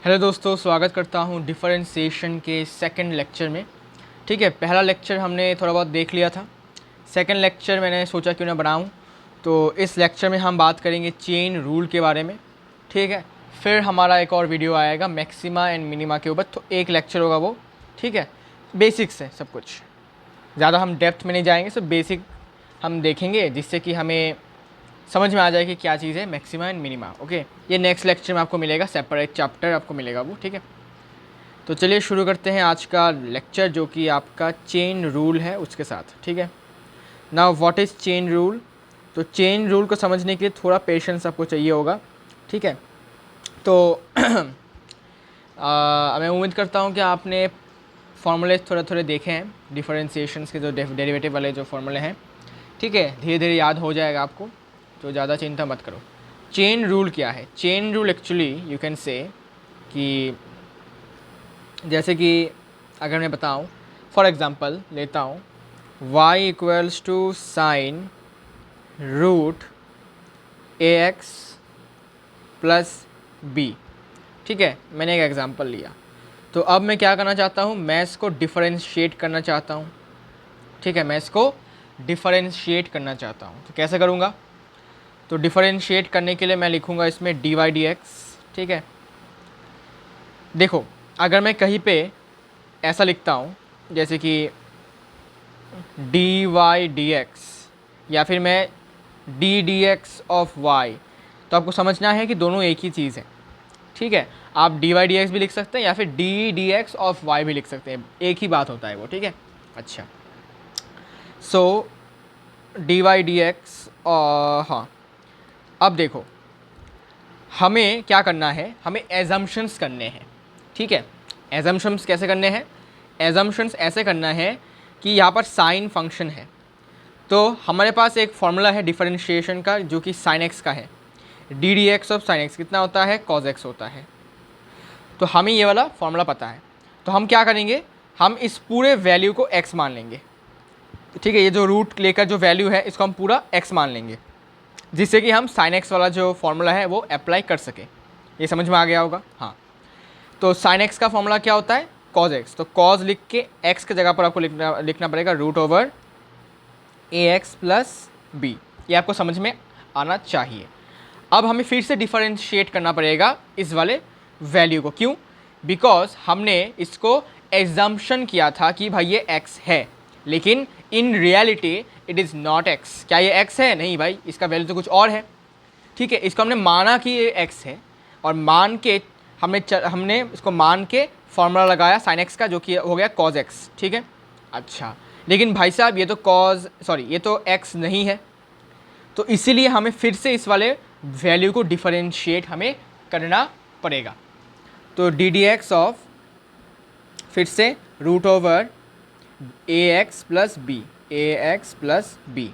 Hello दोस्तों, स्वागत करता हूँ डिफरेंशिएशन के सेकंड लेक्चर में। ठीक है, पहला लेक्चर हमने थोड़ा बहुत देख लिया था। सेकंड लेक्चर मैंने सोचा क्यों ना बनाऊँ, तो इस लेक्चर में हम बात करेंगे चेन रूल के बारे में। ठीक है, फिर हमारा एक और वीडियो आएगा मैक्सिमा एंड मिनिमा के ऊपर, तो एक लेक्चर होगा वो। ठीक है, बेसिक्स है सब कुछ, ज़्यादा हम डेप्थ में नहीं जाएंगे, सब बेसिक हम देखेंगे जिससे कि हमें समझ में आ जाए कि क्या चीज़ है मैक्सिमा एंड मिनिमा। ओके, ये नेक्स्ट लेक्चर में आपको मिलेगा, सेपरेट चैप्टर आपको मिलेगा वो। ठीक है, तो चलिए शुरू करते हैं आज का लेक्चर, जो कि आपका चेन रूल है उसके साथ। ठीक है, now what is chain rule. तो चेन रूल को समझने के लिए थोड़ा पेशेंस आपको चाहिए होगा। ठीक है, तो मैं उम्मीद करता हूँ कि आपने फार्मूले थोड़े थोड़े देखे हैं, डिफरेंशिएशंस के जो डेरिवेटिव वाले जो फार्मूले हैं। ठीक है, धीरे धीरे याद हो जाएगा आपको, तो ज़्यादा चिंता मत करो। चेन रूल क्या है? Chain rule actually you can say कि जैसे कि अगर मैं बताऊं, फॉर एग्ज़ाम्पल लेता हूँ y equals to sine root a x plus b. ठीक है, मैंने एक एग्ज़ाम्पल लिया। तो अब मैं क्या करना चाहता हूँ, मैं इसको डिफरेंशिएट करना चाहता हूँ। ठीक है, मैं इसको डिफरेंशिएट करना चाहता हूँ, तो कैसे करूँगा? तो डिफरेंशिएट करने के लिए मैं लिखूँगा इसमें डी वाई डी एक्स। ठीक है, देखो अगर मैं कहीं पे ऐसा लिखता हूँ जैसे कि डी वाई डी एक्स, या फिर मैं d d x of y, तो आपको समझना है कि दोनों एक ही चीज़ है। ठीक है, आप डी वाई डी एक्स भी लिख सकते हैं या फिर d d x of y भी लिख सकते हैं, एक ही बात होता है वो। ठीक है, अच्छा, सो डी वाई डी एक्स, हाँ, अब देखो हमें क्या करना है, हमें एजम्पशंस करने हैं। ठीक है, एजम्पशंस कैसे करने हैं? एजम्पशंस ऐसे करना है कि यहाँ पर साइन फंक्शन है, तो हमारे पास एक फॉर्मूला है डिफरेंशिएशन का जो कि साइन एक्स का है। D d x of sine x कितना होता है? कॉज एक्स होता है। तो हमें ये वाला फॉर्मूला पता है, तो हम क्या करेंगे, हम इस पूरे वैल्यू को एक्स मान लेंगे। ठीक है, ये जो रूट लेकर जो वैल्यू है इसको हम पूरा एक्स मान लेंगे, जिससे कि हम साइन एक्स वाला जो फॉर्मूला है वो अप्लाई कर सके। ये समझ में आ गया होगा? हाँ, तो साइन एक्स का फॉर्मूला क्या होता है? Cos x. तो कॉज लिख के एक्स की जगह पर आपको लिखना पड़ेगा root over a x plus B. ये आपको समझ में आना चाहिए। अब हमें फिर से डिफरेंशिएट करना पड़ेगा इस वाले वैल्यू को। क्यों? बिकॉज हमने इसको एग्जाम्पशन किया था कि भाई ये x है, लेकिन in reality it is not x। क्या ये x है? नहीं भाई, इसका वैल्यू तो कुछ और है। ठीक है, इसको हमने माना कि ये x है, और मान के हमने इसको मान के फॉर्मूला लगाया साइन एक्स का, जो कि हो गया कॉज एक्स। ठीक है, अच्छा, लेकिन भाई साहब ये तो ये तो x नहीं है, तो इसीलिए हमें फिर से इस वाले वैल्यू को डिफरेंशिएट हमें करना पड़ेगा। तो डी डी एक्स ऑफ फिर से root over a x plus B, A x plus B,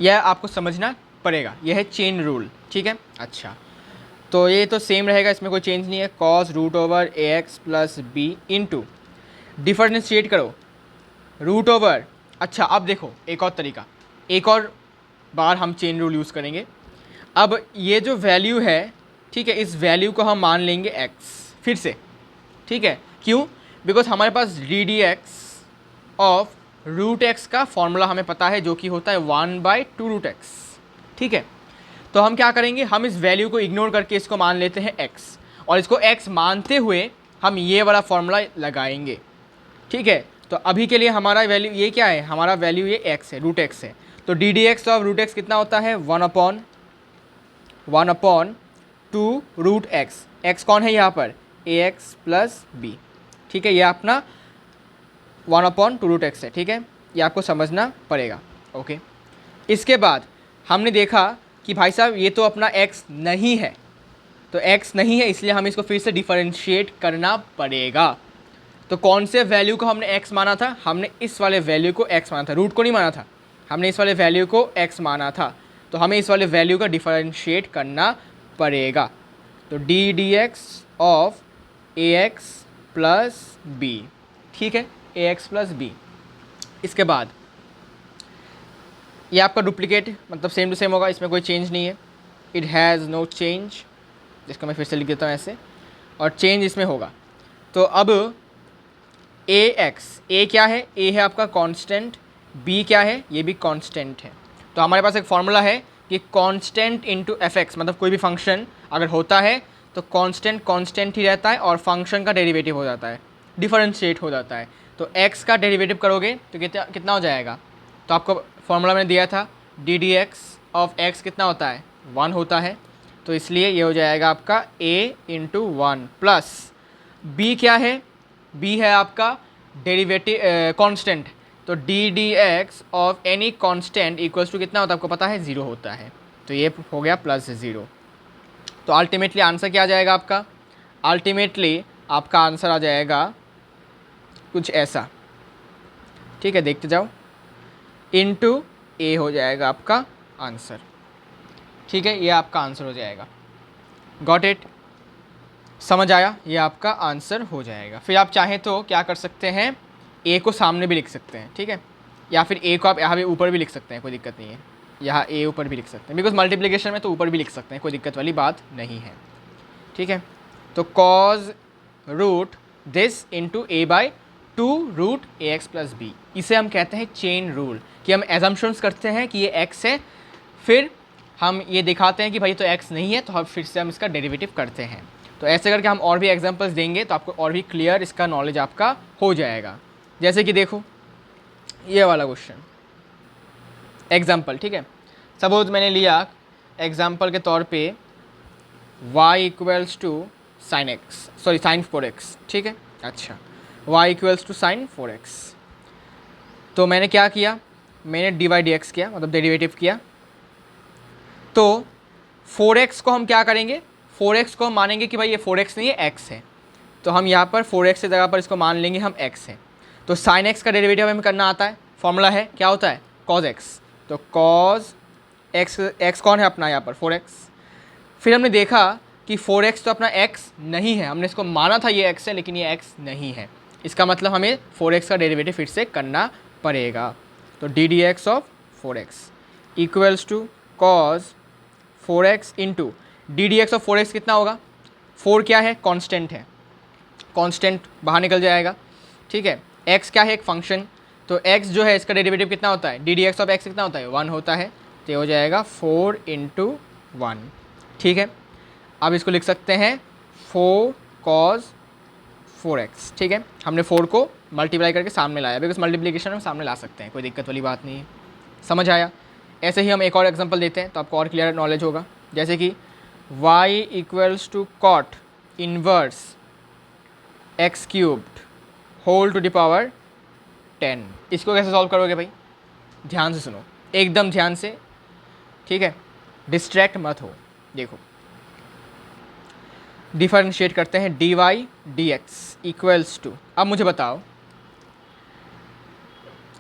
यह आपको समझना पड़ेगा। यह है चेन रूल। ठीक है, अच्छा, तो ये तो सेम रहेगा, इसमें कोई चेंज नहीं है। Cos root over a x plus b into differentiate करो रूट ओवर। अच्छा, अब देखो एक और तरीका, एक और बार हम चेन रूल यूज़ करेंगे। अब ये जो वैल्यू है, ठीक है, इस वैल्यू को हम मान लेंगे x फिर से। ठीक है, क्यों? बिकॉज हमारे पास d d x of root x का फॉर्मूला हमें पता है, जो कि होता है 1/2 रूट एक्स। ठीक है, तो हम क्या करेंगे, हम इस वैल्यू को इग्नोर करके इसको मान लेते हैं x, और इसको x मानते हुए हम ये वाला फॉर्मूला लगाएंगे। ठीक है, तो अभी के लिए हमारा वैल्यू ये क्या है, हमारा वैल्यू ये x है, रूट एक्स है। तो d d x of root x कितना होता है? 1/2 रूट एक्स। एक्स कौन है यहाँ पर? ए एक्स प्लस बी। ठीक है, ये अपना 1/2 रूट एक्स है। ठीक है, ये आपको समझना पड़ेगा। ओके, इसके बाद हमने देखा कि भाई साहब ये तो अपना x नहीं है, तो x नहीं है, इसलिए हमें इसको फिर से डिफरेंशिएट करना पड़ेगा। तो कौन से वैल्यू को हमने x माना था? हमने इस वाले वैल्यू को x माना था, रूट को नहीं माना था, हमने इस वाले वैल्यू को x माना था। तो हमें इस वाले वैल्यू का डिफरेंशिएट करना पड़ेगा। तो d d x of a x plus b. ठीक है, ए एक्स प्लस बी। इसके बाद ये आपका डुप्लीकेट, मतलब सेम टू सेम होगा, इसमें कोई चेंज नहीं है। इट हैज़ नो चेंज, जिसको मैं फिर से लिख देता हूँ ऐसे, और चेंज इसमें होगा। तो अब ए एक्स, ए क्या है, ए है आपका कांस्टेंट, बी क्या है, ये भी कांस्टेंट है। तो हमारे पास एक फॉर्मूला है कि कांस्टेंट इंटू एफ एक्स, मतलब कोई भी फंक्शन अगर होता है तो कांस्टेंट कांस्टेंट ही रहता है और फंक्शन का डेरिवेटिव हो जाता है, डिफरेंशिएट हो जाता है। तो x का डेरिवेटिव करोगे तो कितना कितना हो जाएगा, तो आपको फॉर्मूला मैंने दिया था d d x of x कितना होता है, 1 होता है। तो इसलिए ये हो जाएगा आपका a इंटू 1 प्लस b क्या है, b है आपका डेरिवेटिव कांस्टेंट, तो d d x of any constant equals to कितना होता है आपको पता है, 0 होता है। तो ये हो गया प्लस 0। तो अल्टीमेटली आंसर क्या आ जाएगा आपका, अल्टीमेटली आपका आंसर आ जाएगा कुछ ऐसा, ठीक है, देखते जाओ, इनटू ए हो जाएगा आपका आंसर, ठीक है, ये आपका आंसर हो जाएगा। गॉट इट, समझ आया, ये आपका आंसर हो जाएगा। फिर आप चाहें तो क्या कर सकते हैं, ए को सामने भी लिख सकते हैं, ठीक है, या फिर ए को आप यहाँ पे ऊपर भी लिख सकते हैं, कोई दिक्कत नहीं है, यहाँ ए ऊपर भी लिख सकते हैं, बिकॉज मल्टीप्लिकेशन में तो ऊपर भी लिख सकते हैं, कोई दिक्कत वाली बात नहीं है, ठीक है। तो cos root this into a by 2 root a x plus b, इसे हम कहते हैं चेन रूल, कि हम एजम्पशंस करते हैं कि ये एक्स है, फिर हम ये दिखाते हैं कि भाई तो एक्स नहीं है, तो हम फिर से हम इसका डेरिवेटिव करते हैं। तो ऐसे करके हम और भी एग्जांपल्स देंगे तो आपको और भी क्लियर इसका नॉलेज आपका हो जाएगा। जैसे कि देखो ये वाला क्वेश्चन एग्जाम्पल, ठीक है, सपोज मैंने लिया एग्जाम्पल के तौर पे y equals to sine x, sorry sine 4x, ठीक है, अच्छा y equals to sign 4x। तो मैंने क्या किया, मैंने डी वाई डी एक्स किया, मतलब डेरिवेटिव किया। तो 4x को हम क्या करेंगे, 4x को हम मानेंगे कि भाई ये 4x नहीं है, x है, तो हम यहाँ पर 4x की जगह पर इसको मान लेंगे हम x है। तो साइन x का डेरिवेटिव हमें करना आता है, फॉर्मूला है क्या होता है, cos x, तो cos x कौन है अपना यहाँ पर 4x। फिर हमने देखा कि 4x तो अपना x नहीं है, हमने इसको माना था ये x है लेकिन ये x नहीं है, इसका मतलब हमें 4x का डेरिवेटिव फिर से करना पड़ेगा। तो d d x of 4x equals to cos 4x into d d x of 4x कितना होगा, 4 क्या है, कांस्टेंट है, कांस्टेंट बाहर निकल जाएगा, ठीक है। x क्या है, एक फंक्शन, तो x जो है इसका डेरिवेटिव कितना होता है, d d x of x कितना होता है, 1 होता है, तो ये हो जाएगा 4 इंटू 1, ठीक है। अब इसको लिख सकते हैं 4 cos 4x, ठीक है, हमने 4 को मल्टीप्लाई करके सामने लाया, बिकॉज मल्टीप्लिकेशन हम सामने ला सकते हैं, कोई दिक्कत वाली बात नहीं है, समझ आया। ऐसे ही हम एक और एग्जांपल देते हैं तो आपको और क्लियर नॉलेज होगा। जैसे कि y equals to cot inverse x cubed whole to the power 10, इसको कैसे सॉल्व करोगे भाई, ध्यान से सुनो, एकदम ध्यान से, ठीक है, डिस्ट्रैक्ट मत हो। देखो डिफरेंशिएट करते हैं d y d x equals to, अब मुझे बताओ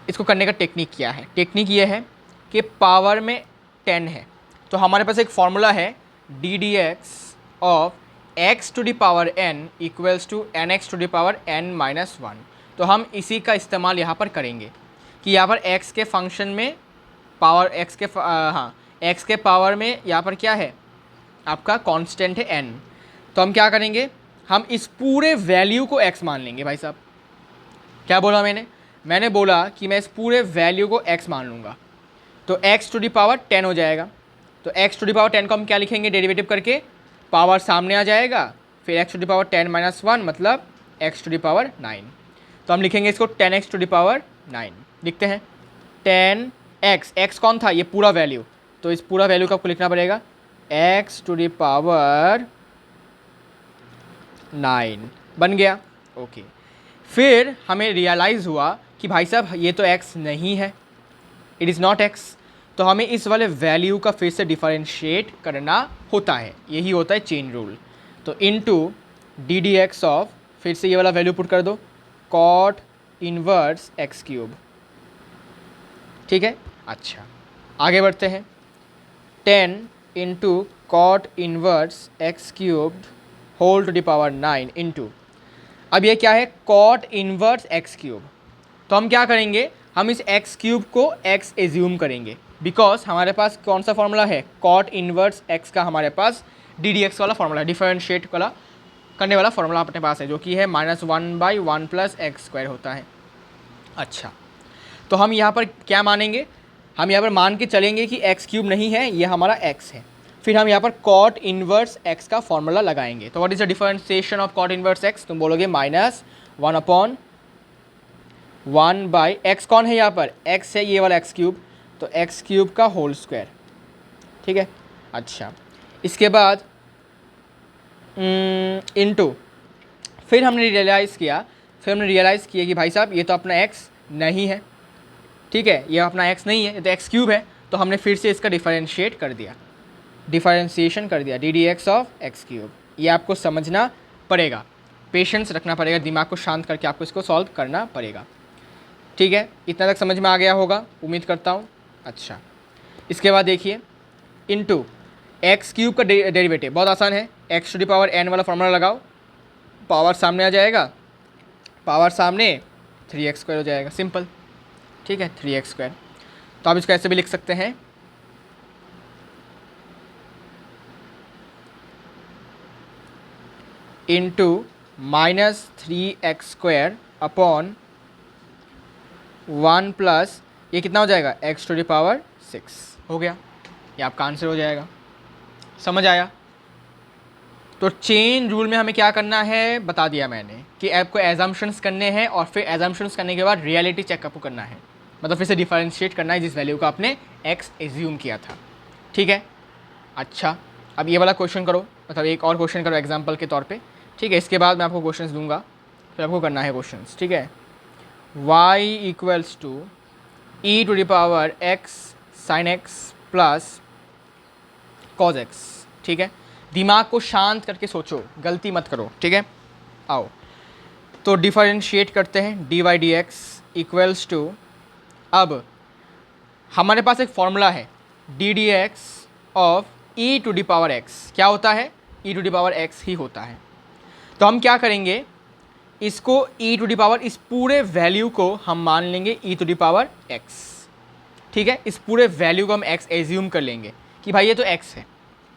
इसको करने का टेक्निक क्या है। टेक्निक ये है कि पावर में 10 है, तो हमारे पास एक फॉर्मूला है d d x of x to the power n equals to n x to the power n minus 1। तो हम इसी का इस्तेमाल यहाँ पर करेंगे कि यहाँ पर x के फंक्शन में पावर x के x के पावर में यहाँ पर क्या है आपका कांस्टेंट है n, तो हम क्या करेंगे, हम इस पूरे वैल्यू को x मान लेंगे। भाई साहब क्या बोला मैंने बोला कि मैं इस पूरे वैल्यू को x मान लूँगा, तो x टू द पावर 10 हो जाएगा। तो x टू द पावर 10 को हम क्या लिखेंगे, डेरिवेटिव करके पावर सामने आ जाएगा, फिर x to the power 10 minus 1 मतलब x टू द पावर 9, तो हम लिखेंगे इसको 10x टू द पावर 9, लिखते हैं 10x, x कौन था, ये पूरा वैल्यू, तो इस पूरा वैल्यू को आपको लिखना पड़ेगा x टू द पावर 9 बन गया, ओके। फिर हमें रियलाइज़ हुआ कि भाई साहब ये तो x नहीं है, इट इज़ नॉट x, तो हमें इस वाले वैल्यू का फिर से डिफरेंशिएट करना होता है, यही होता है चेन रूल। तो into D d x of, फिर से ये वाला वैल्यू पुट कर दो, कॉट इनवर्स एक्स क्यूब, ठीक है। अच्छा आगे बढ़ते हैं, 10 into cot inverse x cubed whole to the power 9 into, अब ये क्या है, कॉट इनवर्स एक्स क्यूब, तो हम क्या करेंगे, हम इस एक्स क्यूब को एक्स एज्यूम करेंगे, बिकॉज हमारे पास कौन सा फॉर्मूला है, कॉट इनवर्स एक्स का हमारे पास डी डी एक्स वाला फॉर्मूला है, डिफरेंशिएट वाला करने वाला फॉर्मूला अपने पास है, जो कि है -1/1 + x² होता है। अच्छा, तो हम यहाँ पर क्या मानेंगे, हम यहाँ पर मान के चलेंगे कि x³ नहीं है, ये हमारा x है। फिर हम यहाँ पर cot इनवर्स x का फॉर्मूला लगाएंगे। तो what is the differentiation of cot inverse x? तुम बोलोगे -1/1 x कौन है यहाँ पर, x है, ये वाला x³, तो x³ का होल स्क्वायर। ठीक है, अच्छा, इसके बाद इनटू, फिर हमने रियलाइज़ किया कि भाई साहब ये तो अपना x नहीं है। ठीक है, ये अपना x नहीं है, ये तो x³ है। तो हमने फिर से इसका डिफरेंशिएशन कर दिया ddx ऑफ x³। ये आपको समझना पड़ेगा, पेशेंस रखना पड़ेगा, दिमाग को शांत करके आपको इसको सॉल्व करना पड़ेगा। ठीक है, इतना तक समझ में आ गया होगा, उम्मीद करता हूँ। अच्छा, इसके बाद देखिए इनटू x³ का डेरिवेटिव बहुत आसान है, x⁴n वाला फॉर्मूला लगाओ, पावर सामने आ जाएगा, पावर सामने 3x² हो जाएगा, सिंपल। ठीक है, 3x²। तो आप इसको ऐसे भी लिख सकते हैं, इंटू -3x² अपॉन 1 प्लस ये कितना हो जाएगा, x⁴ हो गया। ये आपका आंसर हो जाएगा। समझ आया? तो चेन रूल में हमें क्या करना है बता दिया मैंने, कि आपको एजम्पशंस करने हैं और फिर एजम्पशंस करने के बाद रियलिटी चेकअप करना है, मतलब फिर से डिफरेंशिएट करना है जिस वैल्यू का आपने x एज्यूम किया था। ठीक है, अच्छा, अब ये वाला क्वेश्चन करो, मतलब एक और क्वेश्चन करो एग्जाम्पल के तौर पे। ठीक है, इसके बाद मैं आपको क्वेश्चंस दूंगा, फिर आपको करना है क्वेश्चंस। ठीक है, y = e⁴x sin x plus cos x। ठीक है, दिमाग को शांत करके सोचो, गलती मत करो। ठीक है, आओ तो डिफरेंशिएट करते हैं, dy/dx = अब हमारे पास एक फॉर्मूला है ddx ऑफ e⁴x। क्या होता है, e⁴x ही होता है। तो हम क्या करेंगे, इसको इस पूरे वैल्यू को हम मान लेंगे e⁴x। ठीक है, इस पूरे वैल्यू को हम x एज्यूम कर लेंगे कि भाई ये तो x है।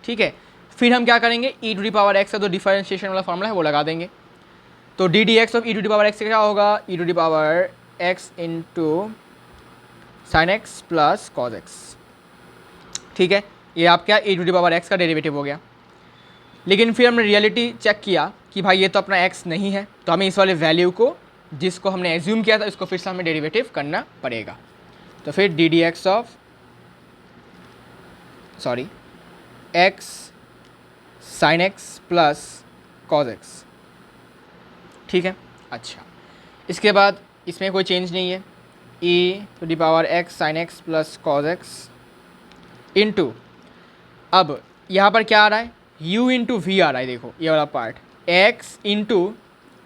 ठीक है, फिर हम क्या करेंगे, e⁴x का जो डिफरेंशिएशन वाला फॉर्मूला है वो लगा देंगे। तो ddx ऑफ e⁴x क्या होगा, e⁴x into sin x plus cos x। ठीक है, ये आपका e⁴x का डेरिवेटिव हो गया। लेकिन फिर हमने रियलिटी चेक किया कि भाई ये तो अपना x नहीं है, तो हमें इस वाले वैल्यू को जिसको हमने एज्यूम किया था इसको फिर से हमें डेरिवेटिव करना पड़ेगा। तो फिर ddx of x sin x plus cos x। ठीक है, अच्छा, इसके बाद इसमें कोई चेंज नहीं है, e⁴x sin x plus cos x into, अब यहाँ पर क्या आ रहा है, u इंटू वी आ रहा है। देखो ये वाला part, x into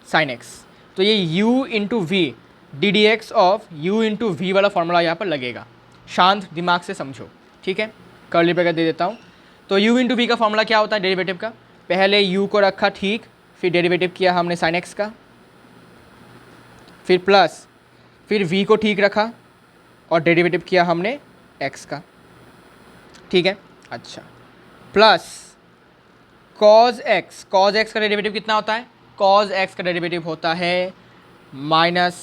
sine x, तो ये u into v, ddx of u into v वाला फॉर्मूला यहाँ पर लगेगा। शांत दिमाग से समझो। ठीक है, कर्ली ब्रैकेट दे देता हूँ। तो u इंटू वी का फॉर्मूला क्या होता है डेरिवेटिव का, पहले u को रखा ठीक, फिर डेरिवेटिव किया हमने साइन एक्स का, फिर प्लस, फिर v को ठीक रखा और डेरिवेटिव किया हमने x का। ठीक है, अच्छा, प्लस cos x का डेरिवेटिव कितना होता है, cos x का डेरिवेटिव होता है माइनस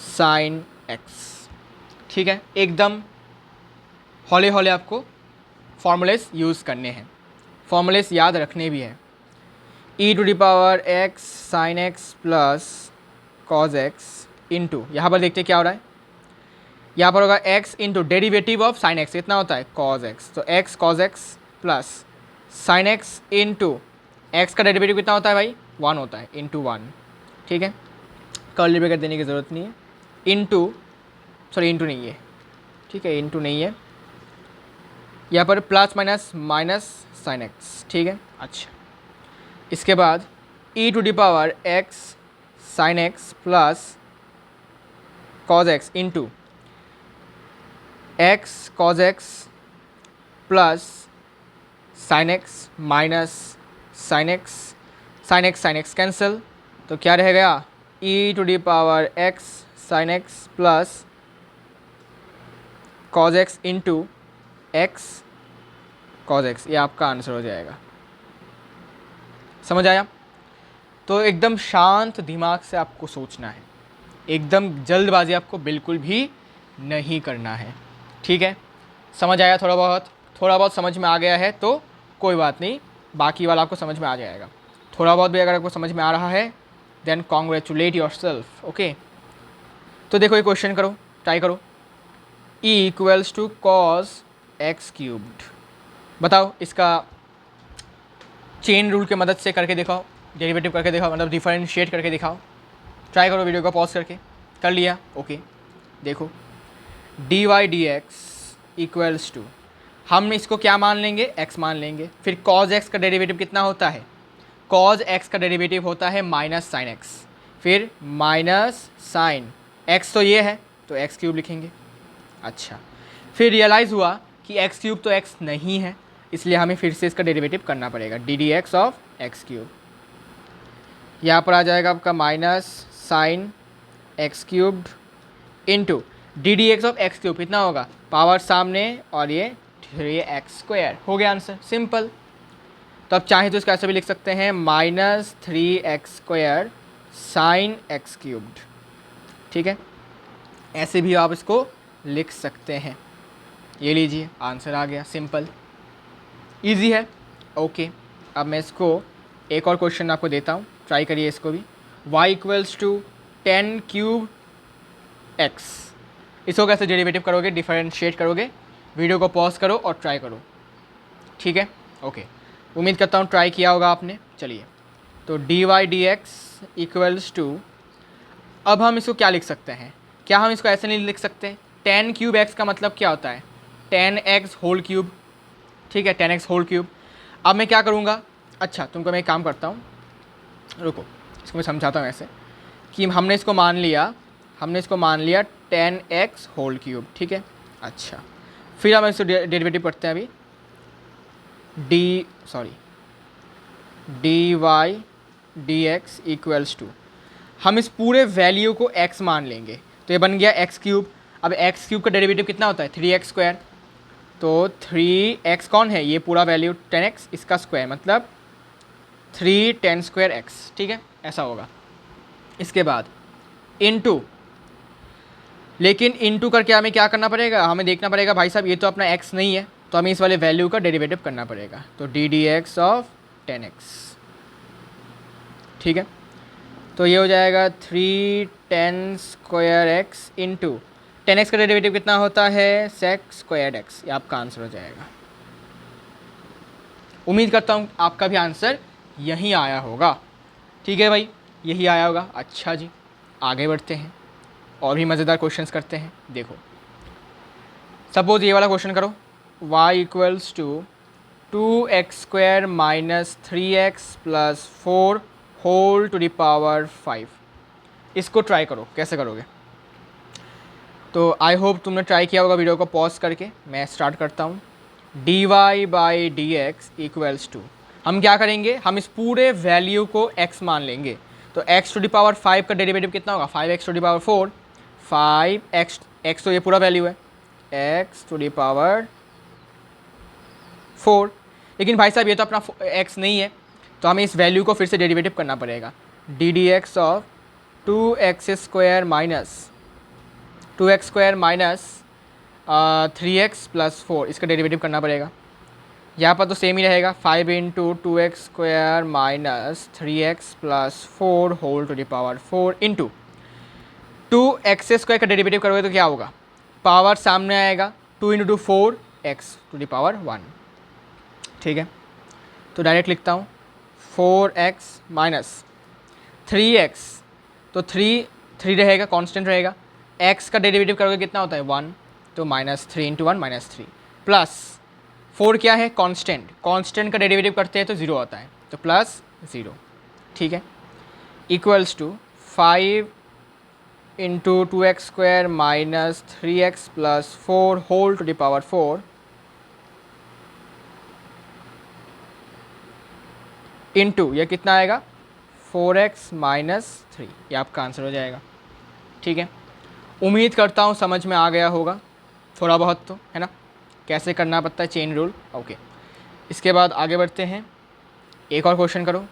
साइन x। ठीक है, एकदम हौले हौले आपको फॉर्मूलेस यूज़ करने हैं, फॉर्मूलेस याद रखने भी हैं। e⁴x sin x plus cos x into, यहाँ पर देखते क्या हो रहा है, यहाँ पर होगा x into derivative of sine x कितना होता है cos x, तो x cos x plus sign x into x का डेरिवेटिव कितना होता है भाई 1 होता है, इंटू 1। ठीक है, कर्ली ब्रैकेट देने की ज़रूरत नहीं है, इंटू नहीं है। ठीक है, इंटू नहीं है, यहाँ पर प्लस माइनस साइन x। ठीक है, अच्छा, इसके बाद e⁴x sin x plus cos x into x cos x plus sin x minus sin x cancel, तो क्या रह गया e⁴x sin x plus cos x into x cos x, ये आपका आंसर हो जाएगा। समझ आया? तो एकदम शांत दिमाग से आपको सोचना है, एकदम जल्दबाजी आपको बिल्कुल भी नहीं करना है, ठीक है? समझ आया? थोड़ा बहुत समझ में आ गया है तो कोई बात नहीं, बाकी वाला आपको समझ में आ जाएगा। थोड़ा बहुत भी अगर आपको समझ में आ रहा है then congratulate yourself, okay. तो देखो ये क्वेश्चन करो, ट्राई करो। E equals to cos x cubed, बताओ इसका चेन रूल के मदद से करके दिखाओ, डेरिवेटिव करके दिखाओ, मतलब डिफरेंशिएट करके दिखाओ। ट्राई करो वीडियो को पॉज करके। कर लिया? ओके। देखो d y d x equals to, हम इसको क्या मान लेंगे? x मान लेंगे। फिर cos x का डेरिवेटिव कितना होता है? cos x का डेरिवेटिव होता है माइनस साइन x, फिर माइनस साइन x तो ये है तो x क्यूब लिखेंगे। अच्छा, फिर रियलाइज़ हुआ कि x क्यूब तो x नहीं है, इसलिए हमें फिर से इसका डेरिवेटिव करना पड़ेगा, d d x of x cube. यहाँ पर आ जाएगा आपका minus sine x cubed into d d x of x cube, कितना होगा? पावर सामने और ये 3x²। हो गया आंसर, सिंपल। तो अब चाहे तो इसका ऐसे भी लिख सकते हैं minus 3x² sign x cubed, ठीक है? ऐसे भी आप इसको लिख सकते हैं। ये लीजिए आंसर आ गया, सिंपल, इजी है, ओके। अब मैं इसको एक और क्वेश्चन आपको देता हूँ, ट्राई करिए इसको भी। y equals to 10 cube x, इसको कैसे डेरिवेटिव करोगे, डिफरेंशिएट करोगे? वीडियो को पॉज करो और ट्राई करो, ठीक है? ओके, उम्मीद करता हूँ ट्राई किया होगा आपने। चलिए, तो d y d x equals to, अब हम इसको क्या लिख सकते हैं? क्या हम इसको ऐसे नहीं लिख सकते? 10 क्यूब x का मतलब क्या होता है? 10x होल क्यूब, ठीक है? 10x whole cube. अब मैं क्या करूँगा? अच्छा, तुमको मैं एक काम करता हूँ, रुको, इसको मैं समझाता हूँ ऐसे कि हमने इसको मान लिया 10x होल क्यूब, ठीक है? अच्छा, फिर हम इसको डेरिवेटिव करते हैं अभी, d y d x equals to, हम इस पूरे वैल्यू को x मान लेंगे, तो ये बन गया एक्स क्यूब। अब एक्स क्यूब का डेरिवेटिव कितना होता है? 3x²। तो 3x कौन है? ये पूरा वैल्यू 10x, इसका स्क्वायर मतलब 3 10²x, ठीक है? ऐसा होगा। इसके बाद इनटू, लेकिन इनटू करके हमें क्या करना पड़ेगा? हमें देखना पड़ेगा भाई साहब ये तो अपना x नहीं है, तो हमें इस वाले वैल्यू का डेरिवेटिव करना पड़ेगा, तो d d x of 10x, ठीक है? तो ये हो जाएगा 3 10²x इंटू 10x का डेरिवेटिव कितना होता है? sec²x, ये आपका आंसर हो जाएगा। उम्मीद करता हूँ आपका भी आंसर यहीं आया होगा, ठीक है भाई? यही आया होगा। अच्छा जी, आगे बढ़ते हैं और भी मज़ेदार क्वेश्चंस करते हैं। देखो, सपोज ये वाला क्वेश्चन करो, y equals to 2x² minus 3x plus 4 whole to the power 5। इसको ट्राई करो, कैसे करोगे? तो आई होप तुमने ट्राई किया होगा। वीडियो को पॉज करके मैं स्टार्ट करता हूँ। D y by d x equals to, हम क्या करेंगे? हम इस पूरे वैल्यू को x मान लेंगे, तो x टू द पावर 5 का डेरिवेटिव कितना होगा? 5x to the power 4, 5x, तो ये पूरा वैल्यू है, x टू द पावर 4। लेकिन भाई साहब ये तो अपना x नहीं है, तो हमें इस वैल्यू को फिर से डेरिवेटिव करना पड़ेगा, d d x of 2x² minus 3x plus 4, इसका डेरिवेटिव करना पड़ेगा। यहाँ पर तो सेम ही रहेगा, 5 into 2x² minus 3x plus 4 whole to the power 4 into 2x² का डेरिवेटिव करोगे तो क्या होगा? पावर सामने आएगा, 2 into 4 x to the power 1, ठीक है? तो डायरेक्ट लिखता हूँ 4x माइनस 3x, तो 3 रहेगा, कांस्टेंट रहेगा। x का डेरिवेटिव करोगे कितना होता है? 1, तो माइनस 3 इंटू 1 माइनस 3 प्लस 4 क्या है? कांस्टेंट, कांस्टेंट का डेरिवेटिव करते हैं तो 0 आता है, तो प्लस 0, ठीक है? Equals to 5 into 2x² minus 3x plus 4 whole to the power 4 into ये कितना आएगा? 4x माइनस 3, ये आपका आंसर हो जाएगा, ठीक है? उम्मीद करता हूँ समझ में आ गया होगा थोड़ा बहुत, तो है ना कैसे करना पड़ता है चेन रूल, ओके। इसके बाद आगे बढ़ते हैं, एक और क्वेश्चन करो।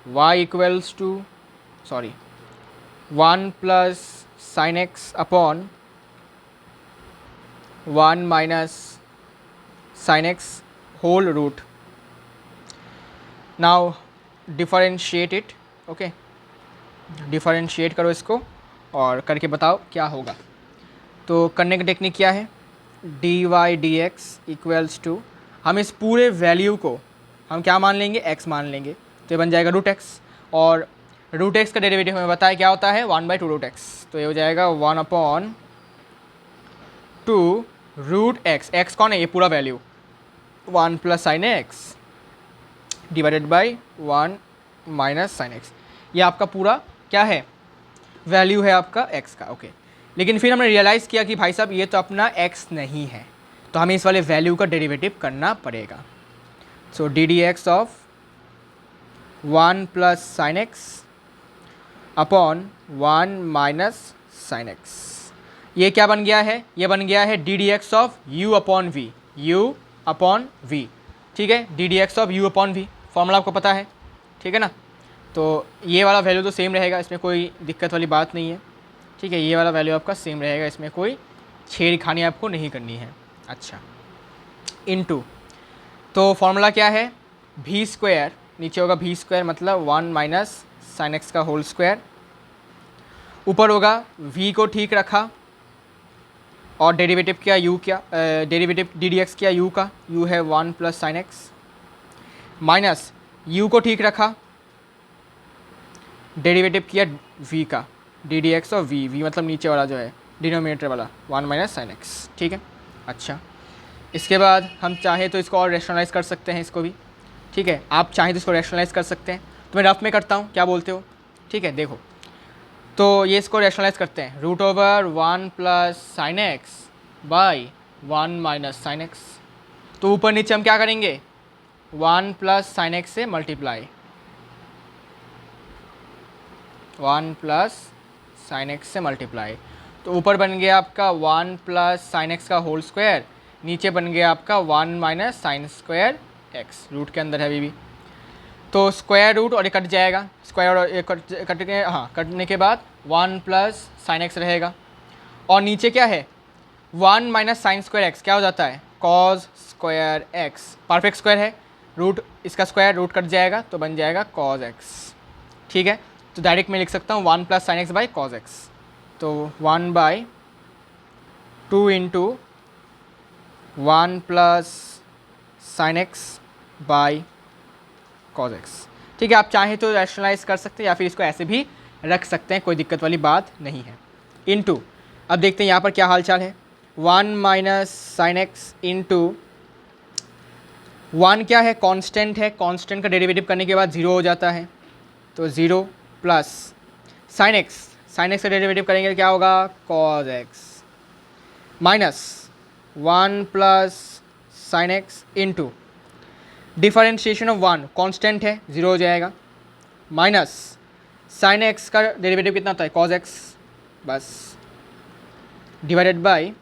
Y equals to sorry 1 plus sine x upon 1 minus sine x whole root. Now differentiate it. Okay, differentiate करो इसको और करके बताओ क्या होगा. तो करने की टेक्निक क्या है, d y d x equals to, हम इस पूरे वैल्यू को हम क्या मान लेंगे, x मान लेंगे. तो ये बन जाएगा रूट एक्स, और रूट एक्स का डेरिवेटिव हमें बताया क्या होता है, 1/2 रूट एक्स. तो ये हो जाएगा 1/2 रूट एक्स. एक्स कौन है, ये पूरा value 1 plus sine x divided by 1 minus sine x. ये आपका पूरा क्या है, वैल्यू है आपका x का. ओके, लेकिन फिर हमने रियलाइज़ किया कि भाई साहब ये तो अपना x नहीं है, तो हमें इस वाले वैल्यू का डेरिवेटिव करना पड़ेगा. So d d x of 1 plus sine x upon 1 minus sine x, ये क्या बन गया है, ये बन गया है d d x of u upon v, u upon v. ठीक है, d d x of u upon v, formula आपको पता है. ठीक है ना, तो ये वाला वैल्यू तो सेम रहेगा, इसमें कोई दिक्कत वाली बात नहीं है. ठीक है, ये वाला वैल्यू आपका सेम रहेगा, इसमें कोई छेड़खानी आपको नहीं करनी है. अच्छा, इनटू, तो फॉर्मूला क्या है, भी स्क्वायर, नीचे होगा भी स्क्वायर मतलब 1 माइनस साइन एक्स का होल स्क्वायर, ऊपर होगा v को ठीक रखा और डेरिवेटिव क्या u, क्या डेरिवेटिव डी डी एक्स क्या u का, u है 1 plus sine x, minus u को ठीक रखा, डेरिवेटिव किया v का, डी डी एक्स और v मतलब नीचे वाला जो है डिनोमिनेटर वाला 1 माइनस साइन एक्स. ठीक है. अच्छा, इसके बाद हम चाहे तो इसको और रैशनलाइज़ कर सकते हैं इसको भी. ठीक है, आप चाहें तो इसको रैशनलाइज़ कर सकते हैं, तो मैं रफ में करता हूँ, क्या बोलते हो. ठीक है, देखो, तो ये इसको रैशनलाइज़ करते हैं, root over 1 plus sine x by 1 minus sine x. तो ऊपर नीचे हम क्या करेंगे, 1 प्लस साइन एक्स से मल्टीप्लाई, 1 प्लस साइन एक्स से मल्टीप्लाई. तो ऊपर बन गया आपका 1 प्लस साइन एक्स का होल स्क्वायर, नीचे बन गया आपका 1 minus sine square x, root के अंदर है अभी भी. तो स्क्वायर रूट और ये कट जाएगा, स्क्वायर और ये कट के, हाँ, कटने के बाद 1 प्लस साइन एक्स रहेगा, और नीचे क्या है 1 माइनस साइन स्क्वायर एक्स, क्या हो जाता है cause square x. Perfect square है, रूट इसका स्क्वायर रूट कट जाएगा तो बन जाएगा कॉज एक्स. ठीक है, तो डायरेक्ट मैं लिख सकता हूँ 1 plus sine x by cos x. तो 1/2 into 1 plus sine x by cos x. ठीक है, आप चाहें तो रैशनलाइज कर सकते हैं या फिर इसको ऐसे भी रख सकते हैं, कोई दिक्कत वाली बात नहीं है. इनटू, अब देखते हैं यहाँ पर क्या हालचाल है, 1 माइनस साइन एक्स इंटू 1 क्या है, कांस्टेंट है, कांस्टेंट का डेरिवेटिव करने के बाद 0 हो जाता है, तो 0 plus sine x, sign x का डेरिवेटिव करेंगे तो क्या होगा cos x, minus 1 plus sine x into differentiation of 1, constant है 0 हो जाएगा, माइनस साइन एक्स का डेरिवेटिव कितना होता है कॉज एक्स, बस divided by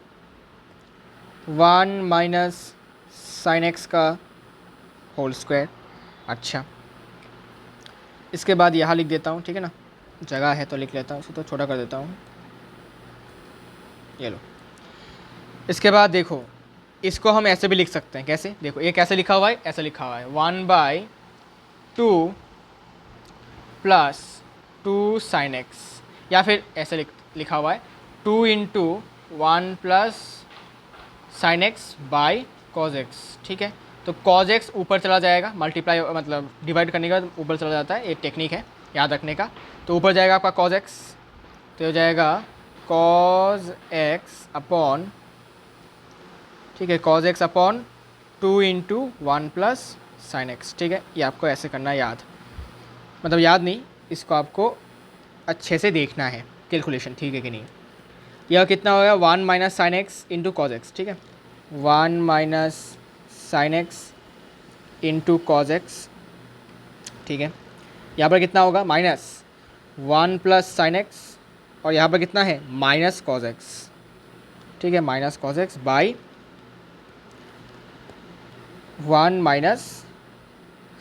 1 minus sine x का होल स्क्वायर. अच्छा, इसके बाद यहाँ लिख देता हूँ. ठीक है ना, जगह है तो लिख लेता हूँ, इसको तो छोटा कर देता हूँ, ये लो. इसके बाद देखो, इसको हम ऐसे भी लिख सकते हैं, कैसे, देखो ये कैसे लिखा हुआ है, ऐसे लिखा हुआ है 1/2 प्लस 2 साइन एक्स, या फिर ऐसे लिखा हुआ है 2 into 1 plus sine x by cos x. ठीक है, तो कॉज एक्स ऊपर चला जाएगा, मल्टीप्लाई मतलब डिवाइड करने के बाद ऊपर चला जाता है, ये टेक्निक है याद रखने का. तो ऊपर जाएगा आपका कॉज एक्स, तो हो जाएगा कॉज एक्स अपॉन, ठीक है, cos x upon 2 into 1 plus sine x. ठीक है, ये आपको ऐसे करना है याद, मतलब याद नहीं, इसको आपको अच्छे से देखना है कैलकुलेशन, ठीक है कि नहीं. यह कितना होगा 1 minus sine x into cos x. ठीक है, 1 minus sine x into cos x. ठीक है, यहाँ पर कितना होगा माइनस 1 प्लस साइन एक्स, और यहाँ पर कितना है माइनस कॉज एक्स. ठीक है, minus cos x by 1 minus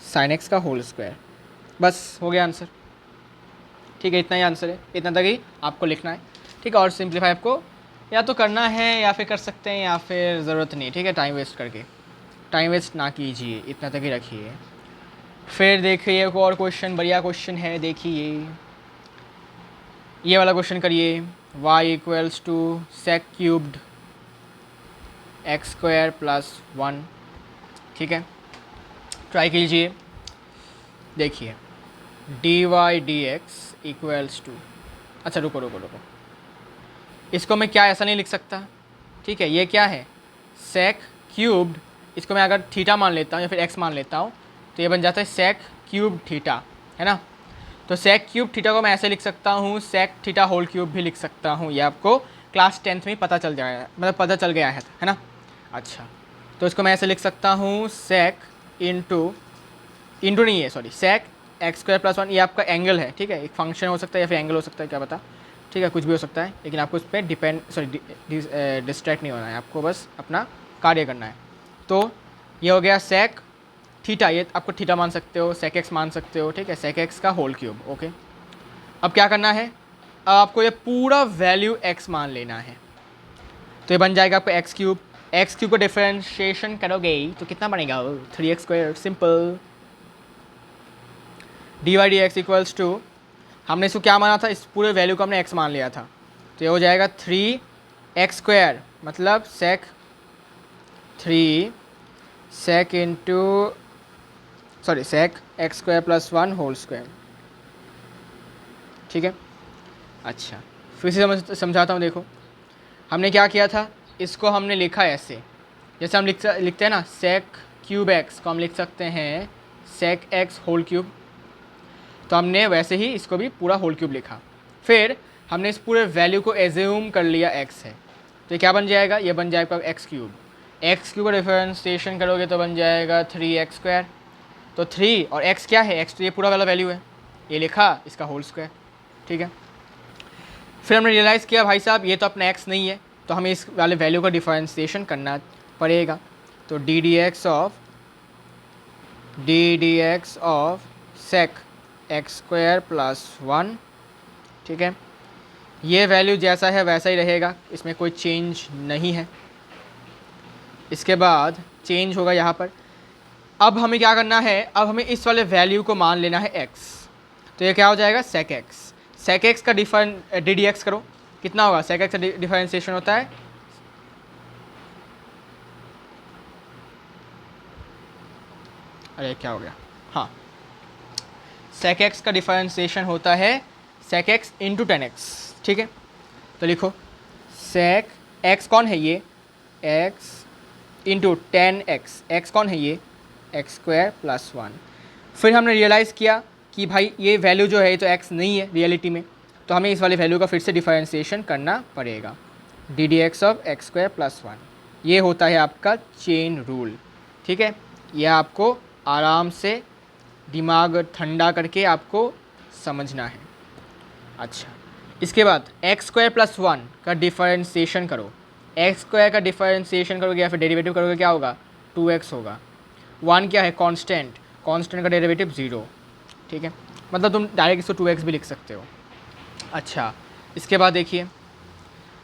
sine x का होल स्क्वायर. बस हो गया आंसर। ठीक है, इतना ही आंसर है, इतना तक ही आपको लिखना है। ठीक है, और सिंप्लीफाई आपको या तो करना है या फिर कर सकते हैं या फिर ज़रूरत नहीं। ठीक है, टाइम वेस्ट करके, टाइम वेस्ट ना कीजिए, इतना तक ही रखिए। फिर देखिए एक और क्वेश्चन, बढ़िया क्वेश्चन है, देखिए ये वाला क्वेश्चन करिए। y equals to sec cubed x square plus 1। ठीक है, ट्राई कीजिए। देखिए d y d x equals to, अच्छा रुको रुको रुको, इसको मैं क्या ऐसा नहीं लिख सकता। ठीक है, ये क्या है, सेक क्यूब्ड, इसको मैं अगर थीटा मान लेता हूँ या फिर एक्स मान लेता हूँ तो ये बन जाता है सेक क्यूब थीटा, है ना। तो सेक क्यूब थीटा को मैं ऐसे लिख सकता हूँ, सेक थीटा होल क्यूब भी लिख सकता हूँ। ये आपको क्लास 10th में पता चल जाएगा, मतलब पता चल गया है ना। अच्छा, तो इसको मैं ऐसे लिख सकता हूँ, सेक इंटू नहीं है, sorry, sec x square plus 1, ये आपका एंगल है। ठीक है, एक फंक्शन हो सकता है या फिर एंगल हो सकता है, क्या पता। ठीक है, कुछ भी हो सकता है, लेकिन आपको इस पर डिस्ट्रैक्ट नहीं होना है, आपको बस अपना कार्य करना है। तो ये हो गया सेक थीटा, ये आपको थीटा मान सकते हो, सेक एक्स मान सकते हो। ठीक है, सेक एक्स का होल क्यूब। ओके, अब क्या करना है, अब आपको ये पूरा वैल्यू एक्स मान लेना है। तो ये बन जाएगा आपको एक्स क्यूब को डिफरेंशिएशन करोगे तो कितना बनेगा, 3x², simple. D y d x equals to, हमने इसको क्या माना था, इस पूरे वैल्यू को हमने x मान लिया था, तो ये हो जाएगा 3x², मतलब sec 3 sec into sorry sec x² plus 1 whole square. ठीक है, अच्छा फिर से समझाता हूँ। देखो हमने क्या किया था, इसको हमने लिखा ऐसे, जैसे हम लिखते हैं ना, सेक क्यूब एक्स को हम लिख सकते हैं सेक एक्स होल क्यूब, तो हमने वैसे ही इसको भी पूरा होल क्यूब लिखा। फिर हमने इस पूरे वैल्यू को एज्यूम कर लिया x है, तो ये क्या बन जाएगा, ये बन जाएगा एक्स क्यूब का डिफरेंशिएशन करोगे तो बन जाएगा 3x²। तो 3 और x क्या है, x तो ये पूरा वाला वैल्यू है, ये लिखा इसका होल स्क्वायर। ठीक है, फिर हमने रियलाइज़ किया भाई साहब ये तो अपना x नहीं है, तो हमें इस वाले वैल्यू का डिफरेंशिएशन करना पड़ेगा। तो d d x of sec x² plus 1। ठीक है, ये वैल्यू जैसा है वैसा ही रहेगा, इसमें कोई चेंज नहीं है। इसके बाद चेंज होगा यहाँ पर। अब हमें क्या करना है, अब हमें इस वाले वैल्यू को मान लेना है x, तो ये क्या हो जाएगा, सेक एक्स का डी डी एक्स करो, कितना होगा, सेक एक्स का डिफरेंशिएशन होता है, अरे क्या हो गया, हाँ, सेक एक्स का डिफरेंशिएशन होता है सेक एक्स इंटू 10x। ठीक है, तो लिखो सेक एक्स कौन है, ये x इंटू 10x, एक्स कौन है, ये x² प्लस 1। फिर हमने रियलाइज़ किया कि भाई ये वैल्यू जो है ये तो x नहीं है रियलिटी में, तो हमें इस वाले वैल्यू का फिर से डिफरेंशिएशन करना पड़ेगा, d d x of x² plus 1। ये होता है आपका चेन रूल। ठीक है, यह आपको आराम से दिमाग ठंडा करके आपको समझना है। अच्छा, इसके बाद x² प्लस 1 का डिफरेंशिएशन करो, x² का डिफरेंशिएशन करोगे या फिर डेरिवेटिव करोगे, क्या होगा, 2x होगा। 1 क्या है, कांस्टेंट का डेरिवेटिव 0। ठीक है, मतलब तुम डायरेक्ट इसको 2x भी लिख सकते हो। अच्छा, इसके बाद देखिए,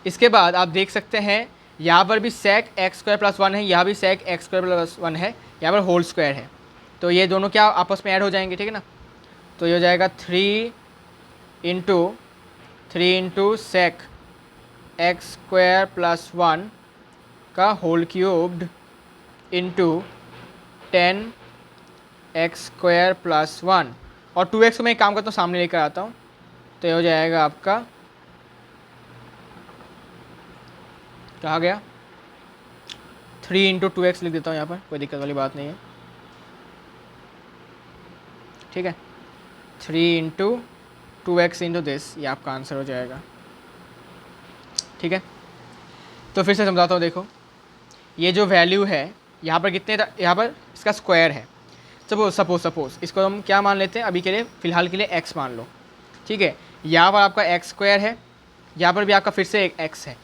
इसके बाद आप देख सकते हैं यहाँ पर भी सेक x² प्लस 1 है, यहाँ भी सेक x² प्लस 1 है, यहाँ पर होल स्क्वायर है, तो ये दोनों क्या आपस में ऐड हो जाएंगे। ठीक है ना, तो ये हो जाएगा 3 इंटू सेक x² प्लस 1 का whole cubed into 10x² plus 1, और 2x को मैं एक काम करता हूँ सामने लेकर आता हूँ, तो ये हो जाएगा आपका, कहा गया, 3 इंटू 2x लिख देता हूँ यहाँ पर, कोई दिक्कत वाली बात नहीं है। ठीक है, 3 इंटू 2x इंटू दिस, ये आपका आंसर हो जाएगा। ठीक है, तो फिर से समझाता हूँ। देखो ये जो वैल्यू है यहाँ पर कितने, यहाँ पर इसका स्क्वायर है, सपोज इसको हम क्या मान लेते हैं अभी के लिए, फ़िलहाल के लिए x मान लो। ठीक है, यहाँ पर आपका x² है, यहाँ पर भी आपका फिर से एक x है,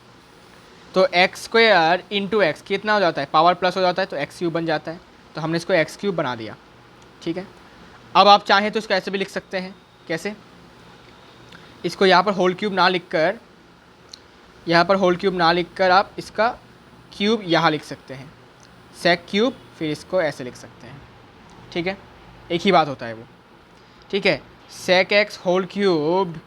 तो x² इंटू एक्स कितना हो जाता है, पावर प्लस हो जाता है, तो x³ बन जाता है, तो हमने इसको x³ बना दिया। ठीक है, अब आप चाहें तो इसको ऐसे भी लिख सकते हैं। कैसे? इसको यहाँ पर होल क्यूब ना लिखकर, यहाँ पर होल क्यूब ना लिखकर आप इसका क्यूब यहाँ लिख सकते हैं, सेक क्यूब, फिर इसको ऐसे लिख सकते हैं। ठीक है, एक ही बात होता है वो। ठीक है, सेक एक्स होल क्यूब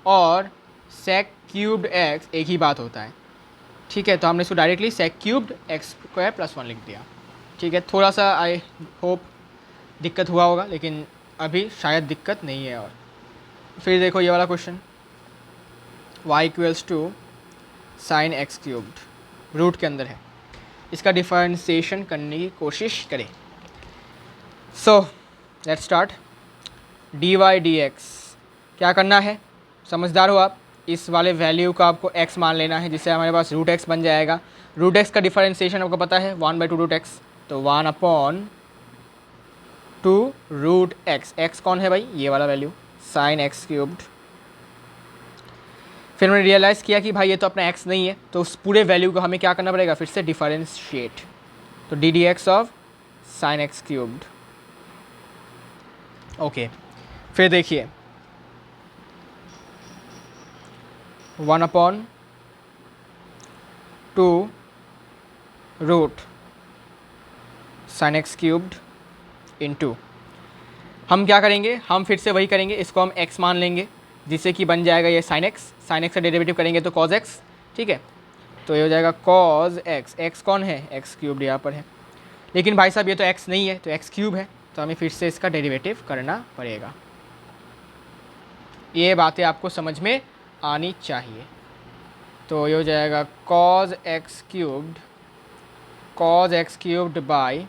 और सेक क्यूब्ड एक्स एक ही बात होता है। ठीक है, तो हमने इसको डायरेक्टली सेक क्यूब्ड एक्स स्क्वायर प्लस 1 लिख दिया। ठीक है, थोड़ा सा आई होप दिक्कत हुआ होगा, लेकिन अभी शायद दिक्कत नहीं है। और फिर देखो ये वाला question, y equals to sine x cubed root के अंदर है, इसका डिफरेंशिएशन करने की कोशिश करें। So let's start. dy dx क्या करना है, समझदार हो आप। इस वाले वैल्यू का आपको x मान लेना है, जिससे हमारे पास रूट x बन जाएगा। रूट x का डिफरेंशिएशन आपको पता है 1/2 रूट x, तो 1/2 रूट x। x कौन है भाई? ये वाला वैल्यू साइन एक्स क्यूब्ड। फिर मैंने रियलाइज़ किया कि भाई ये तो अपना x नहीं है, तो उस पूरे वैल्यू को हमें क्या करना पड़ेगा, फिर से डिफरेंशिएट। तो d d x of sine x cubed. Okay, फिर देखिए 1/2 root sine x cubed into, हम क्या करेंगे, हम फिर से वही करेंगे, इसको हम x मान लेंगे, जिससे कि बन जाएगा ये साइन एक्स। साइन एक्स का डेरिवेटिव करेंगे तो कॉज एक्स। ठीक है, तो ये हो जाएगा कॉज एक्स। एक्स कौन है? एक्स क्यूब्ड यहाँ पर है, लेकिन भाई साहब ये तो एक्स नहीं है, तो एक्स क्यूब है, तो हमें फिर से इसका डेरिवेटिव करना पड़ेगा। ये बातें आपको समझ में आनी चाहिए। तो ये हो जाएगा cos x cubed by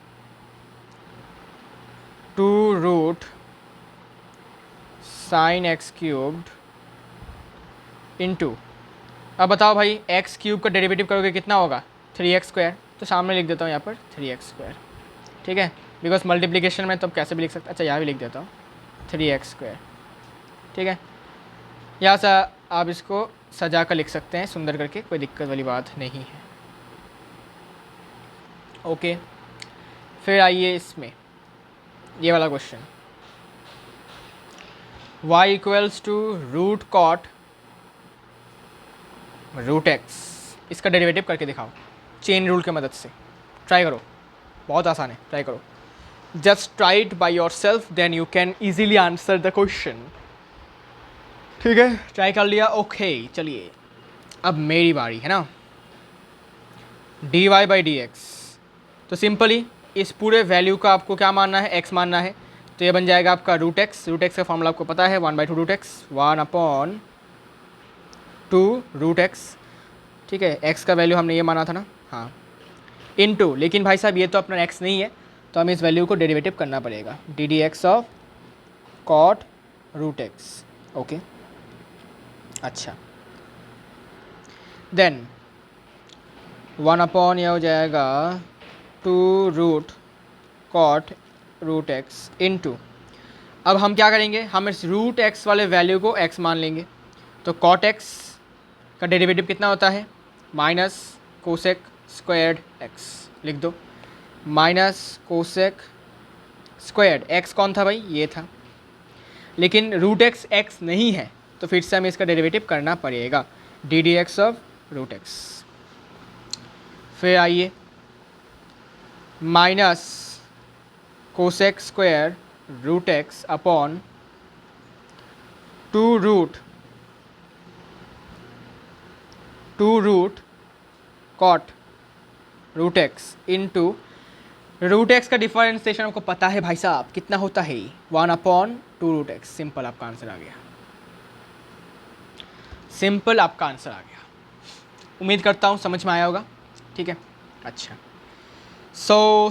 2 root sine x cubed into, अब बताओ भाई एक्स क्यूब का डेरिवेटिव करोगे कितना होगा? 3x square. तो सामने लिख देता हूँ यहाँ पर 3x स्क्वायर। ठीक है, बिकॉज मल्टीप्लिकेशन में तब कैसे भी लिख सकते, अच्छा यहाँ भी लिख देता हूँ 3x स्क्वायर। ठीक है, यहाँ से आप इसको सजा कर लिख सकते हैं सुंदर करके, कोई दिक्कत वाली बात नहीं है। ओके, फिर आइए इसमें ये वाला question, y equals to root cot root x, इसका डेरिवेटिव करके दिखाओ चेन रूल की मदद से। ट्राई करो, बहुत आसान है, ट्राई करो। Just try it by yourself, then you can easily answer the question. ठीक है, ट्राई कर लिया। ओके, चलिए अब मेरी बारी है ना। dy बाई डी एक्स, तो सिंपली इस पूरे वैल्यू का आपको क्या मानना है? x मानना है, तो ये बन जाएगा आपका रूट एक्स। रूट एक्स का फॉर्मूला आपको पता है 1/2 रूट एक्स, 1/2 रूट एक्स। ठीक है, x का वैल्यू हमने ये माना था ना, हाँ, इनटू, लेकिन भाई साहब ये तो अपना x नहीं है, तो हमें इस वैल्यू को डेरिवेटिव करना पड़ेगा, d d x of cot root x. Okay, अच्छा, देन 1/, यह हो जाएगा 2 root cot root x into, अब हम क्या करेंगे, हम इस रूट एक्स वाले वैल्यू को x मान लेंगे, तो कॉट एक्स का डेरिवेटिव कितना होता है? माइनस कोसेक स्क्वायर्ड एक्स, लिख दो माइनस कोसेक स्क्वायर्ड एक्स। कौन था भाई? ये था, लेकिन रूट एक्स एक्स नहीं है, तो फिर से हमें इसका डेरिवेटिव करना पड़ेगा, d d x of root x. फिर आइए minus cosec square root x upon 2 root cot root x into, root x का डिफरेंशिएशन आपको पता है भाई साहब कितना होता है? 1/2 रूट एक्स। सिंपल आपका आंसर आ गया, सिंपल आपका आंसर आ गया। उम्मीद करता हूँ समझ में आया होगा। ठीक है, अच्छा, सो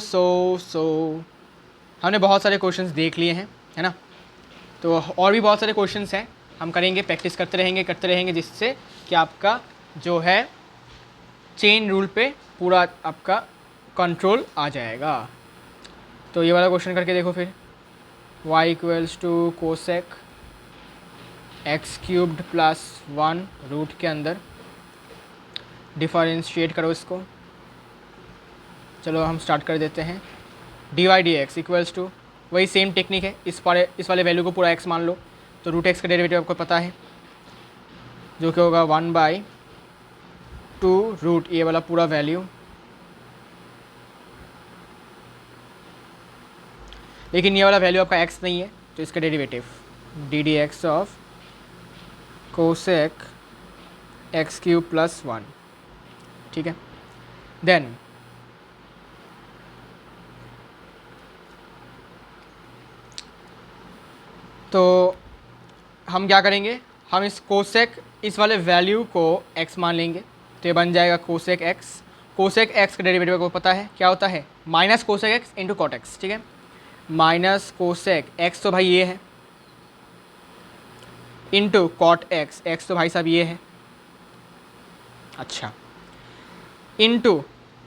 हमने बहुत सारे क्वेश्चंस देख लिए हैं, है ना, तो और भी बहुत सारे क्वेश्चंस हैं, हम करेंगे, प्रैक्टिस करते रहेंगे, जिससे कि आपका जो है चेन रूल पे पूरा आपका कंट्रोल आ जाएगा। तो ये वाला क्वेश्चन करके देखो फिर, y equals to cosec x cubed plus 1 root के अंदर डिफरेंशिएट करो इसको। चलो हम स्टार्ट कर देते हैं। dy dx इक्वल्स टू वही सेम टेक्निक है, इस वाले वैल्यू को पूरा x मान लो, तो रूट एक्स का डेरिवेटिव आपको पता है जो कि होगा 1/2 रूट ये वाला पूरा वैल्यू, लेकिन ये वाला वैल्यू आपका x नहीं है, तो इसका derivative D d x of cosec x cube plus 1, ठीक है। देन तो हम क्या करेंगे, हम इस कोसेक इस वाले वैल्यू को x मान लेंगे, तो ये बन जाएगा कोसेक x। कोसेक x का डेरिवेटिव को पता है क्या होता है, minus cosec x into cot x, ठीक है। माइनस कोसेक x तो भाई ये है, इंटू कॉट एक्स, एक्स तो भाई साहब ये है, अच्छा, इंटू,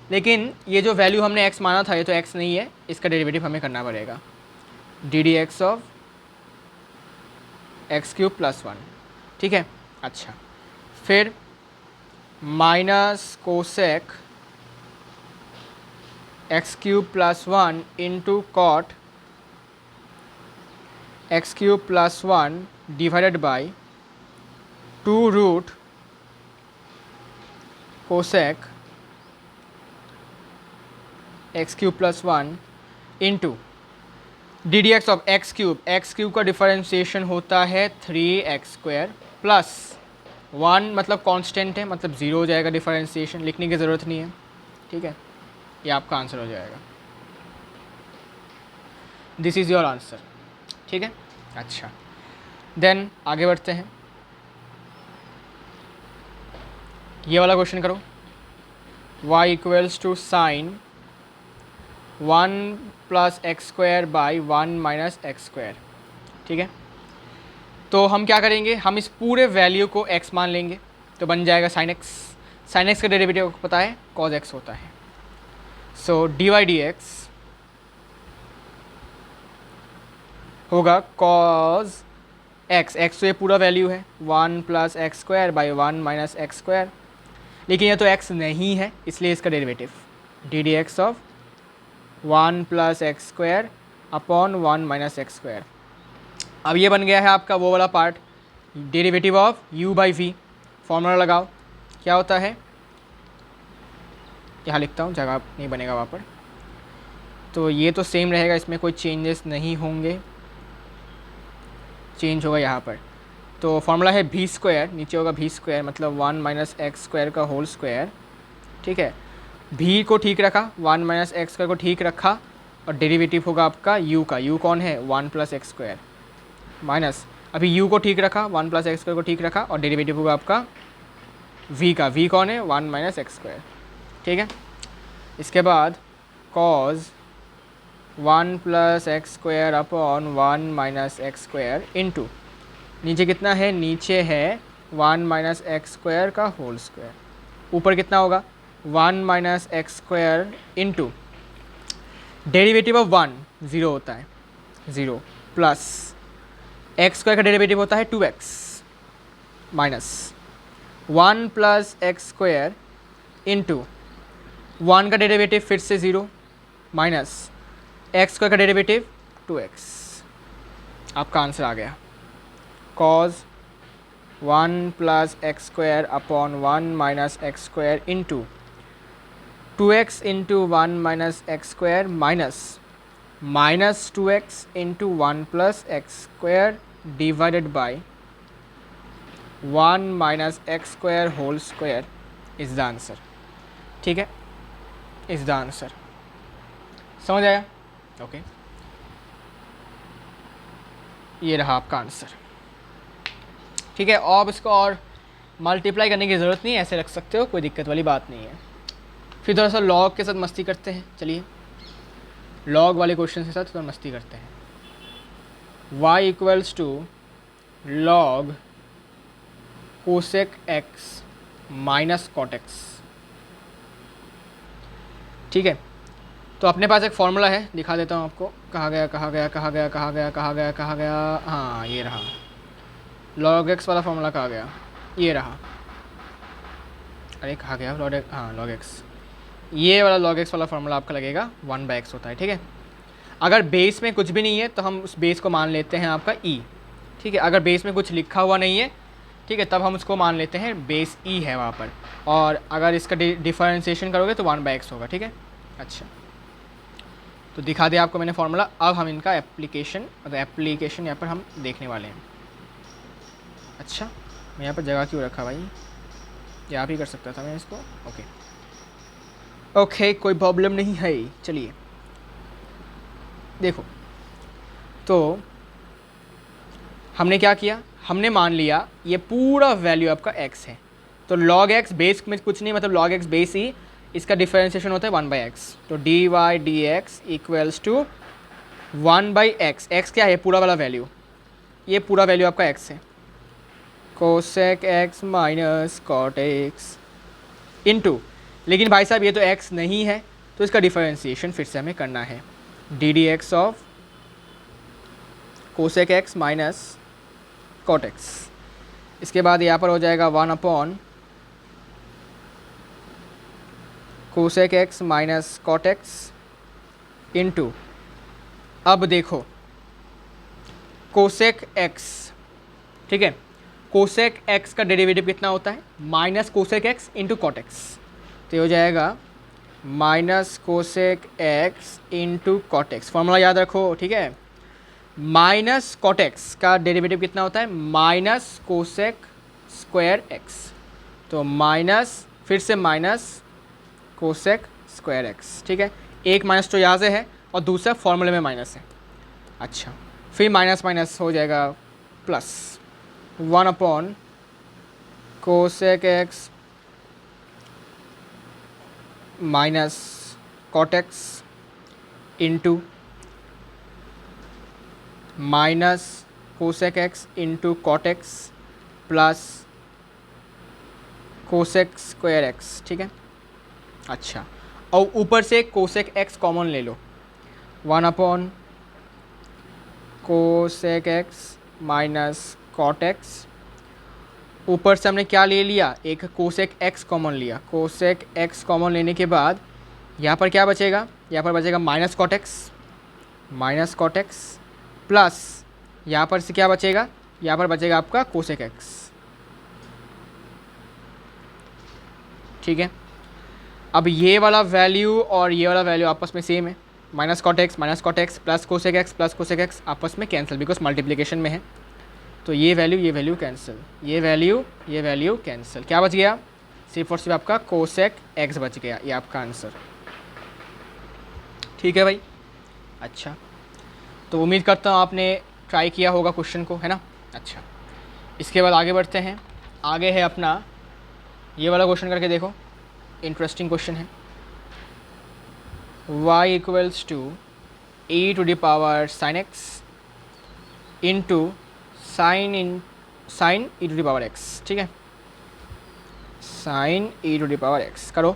लेकिन ये जो वैल्यू हमने x माना था ये तो x नहीं है, इसका डेरिवेटिव हमें करना पड़ेगा d d x of x cube plus 1, ठीक है। अच्छा, फिर minus cosec x cube plus 1 into cot x cube plus 1 divided by 2 root cosec x cube plus 1 into d d x of x cube का differentiation होता है 3x² plus 1, मतलब constant है, मतलब 0 हो जाएगा, डिफरेंशिएशन लिखने की ज़रूरत नहीं है, ठीक है। ये आपका आंसर हो जाएगा, दिस इज़ योर आंसर, ठीक है। अच्छा, देन आगे बढ़ते हैं, ये वाला क्वेश्चन करो, y equals to sine 1 plus x square by 1 minus x square, ठीक है। तो हम क्या करेंगे, हम इस पूरे वैल्यू को x मान लेंगे, तो बन जाएगा साइन x। साइन x का डेरिवेटिव आपको पता है कॉज x होता है, सो डी वाई डी एक्स होगा कॉज x, x तो ये पूरा वैल्यू है 1 plus x square by 1 minus x square, लेकिन ये तो x नहीं है, इसलिए इसका derivative D d x of 1 plus x square upon 1 minus x square. अब ये बन गया है आपका वो वाला part, derivative of u by v. Formula लगाओ, क्या होता है, यहाँ लिखता हूँ, जगह नहीं बनेगा वहाँ पर, तो ये तो सेम रहेगा, इसमें कोई चेंजेस नहीं होंगे, चेंज होगा यहाँ पर। तो फॉर्मूला है v स्क्वायर, नीचे होगा v स्क्वायर मतलब 1 माइनस एक्स स्क्वायर का होल स्क्वायर, ठीक है। v को ठीक रखा, 1 माइनस एक्स स्क्वायर को ठीक रखा, और डेरिवेटिव होगा आपका u का, u कौन है 1 प्लस एक्स स्क्वायर, माइनस अभी u को ठीक रखा, 1 प्लस एक्स स्क्वायर को ठीक रखा, और डेरिवेटिव होगा आपका v का, v कौन है 1 माइनस एक्स स्क्वायर, ठीक है। इसके बाद cause 1 plus x square upon 1 minus x square into, नीचे कितना है, नीचे है 1 माइनस एक्स स्क्वायर का होल स्क्वायर, ऊपर कितना होगा 1 minus x square into derivative of 1 0 होता है 0 प्लस एक्स स्क्वायर का डेरिवेटिव होता है 2x minus 1 plus x square into 1 का डेरिवेटिव फिर से 0 माइनस एक्स स्क्वायर का डेरिवेटिव 2x। आपका आंसर आ गया cos 1 plus x square upon 1 minus x square into 2x into 1 minus x square minus 2x into 1 plus x square divided by 1 minus x square whole square is the answer, ठीक है, is the answer. समझ आया? Okay, ये रहा आपका answer, ठीक है। और इसको और मल्टीप्लाई करने की ज़रूरत नहीं है, ऐसे रख सकते हो, कोई दिक्कत वाली बात नहीं है। फिर थोड़ा सा लॉग के साथ मस्ती करते हैं, चलिए लॉग वाले क्वेश्चन के साथ थोड़ा मस्ती करते हैं। y equals to log cosec x minus cot x, ठीक है। तो अपने पास एक फॉर्मूला है, दिखा देता हूँ आपको, कहाँ गया कहाँ गया कहाँ गया कहाँ गया कहाँ गया कहाँ गया, हाँ ये रहा log x वाला फॉर्मूला, कहाँ गया, ये रहा, अरे कहाँ गया log x, हाँ log x, ये वाला log x वाला फॉर्मूला आपका लगेगा 1/x होता है, ठीक है। अगर बेस में कुछ भी नहीं है तो हम उस बेस को मान लेते हैं आपका ई, ठीक है। अगर बेस में कुछ लिखा हुआ नहीं है, ठीक है, तब हम उसको मान लेते हैं बेस ई है वहाँ पर। और अगर इसका डिफरेंशिएशन करोगे तो 1/x होगा, ठीक है। अच्छा, तो दिखा दिया आपको मैंने फॉर्मूला। अब हम इनका एप्लीकेशन यहाँ पर हम देखने वाले हैं। अच्छा, मैं यहाँ पर जगह क्यों रखा भाई, यहाँ भी कर सकता था मैं इसको। ओके, कोई प्रॉब्लम नहीं है। चलिए देखो, तो हमने क्या किया, हमने मान लिया ये पूरा वैल्यू आपका x है। तो log x बेस में कुछ नहीं, मतलब log x बेस ही, इसका डिफरेंशिएशन होता है 1/x। तो dy dx equals to 1/x। x क्या है, पूरा वाला वैल्यू, ये पूरा वैल्यू आपका x है। Cosec x minus cot x into, लेकिन भाई साहब ये तो x नहीं है, तो इसका डिफरेंशिएशन फिर से हमें करना है। D d x of cosec x minus cot x। इसके बाद यहाँ पर हो जाएगा 1/, cosec x minus cot x into, अब देखो कोसेक x, ठीक है, कोसेक x का डेरिवेटिव कितना होता है, minus cosec x into cot x। तो ये हो जाएगा minus cosec x into cot x। Formula याद रखो, ठीक है। माइनस कॉट x का डेरिवेटिव कितना होता है, माइनस कोसेक स्क्वायर x। तो माइनस, फिर से माइनस कोसेक स्क्वायर x, ठीक है। एक माइनस तो यहाँ से है और दूसरा फॉर्मूले में माइनस है। अच्छा, फिर माइनस माइनस हो जाएगा plus, 1/, cosec x minus cot x into minus cosec x into cot x plus cosec square x, ठीक है। अच्छा, और ऊपर से कोसेक x कॉमन ले लो, 1/, cosec x minus cot x। ऊपर से हमने क्या ले लिया, एक कोसेक x कॉमन लिया। कोसेक x कॉमन लेने के बाद यहाँ पर क्या बचेगा, यहाँ पर बचेगा माइनस कॉट x प्लस यहाँ पर से क्या बचेगा, यहाँ पर बचेगा आपका कोसेक x, ठीक है। अब ये वाला वैल्यू और ये वाला वैल्यू आपस में सेम है, minus cot x plus cosec x आपस में कैंसिल, बिकॉज मल्टीप्लिकेशन में है। तो ये वैल्यू कैंसिल, ये वैल्यू कैंसिल, क्या बच गया, सिर्फ और सिर्फ आपका कोसेक x बच गया। ये आपका आंसर, ठीक है भाई। अच्छा, तो उम्मीद करता हूँ आपने ट्राई किया होगा क्वेश्चन को, है ना। अच्छा, इसके बाद आगे बढ़ते हैं। आगे है अपना ये वाला क्वेश्चन, करके देखो, इंटरेस्टिंग क्वेश्चन है। y equals to e to the power sine x into sine e to the power x, ठीक है। Sine e to the power x करो।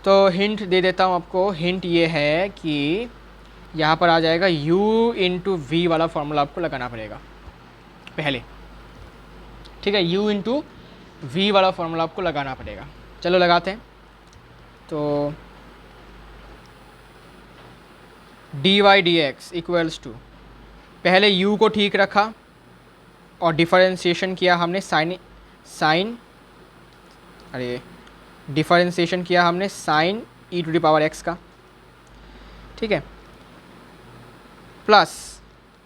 तो हिंट दे देता हूँ आपको, हिंट ये है कि यहाँ पर आ जाएगा u इंटू वी वाला फॉर्मूला आपको लगाना पड़ेगा पहले, ठीक है। u इंटू वी वाला फॉर्मूला आपको लगाना पड़ेगा। चलो लगाते हैं। तो dy dx इक्वल्स टू, पहले u को ठीक रखा और डिफरेंशिएशन किया हमने डिफरेंशिएशन किया हमने sine e to the power x का, ठीक है। प्लस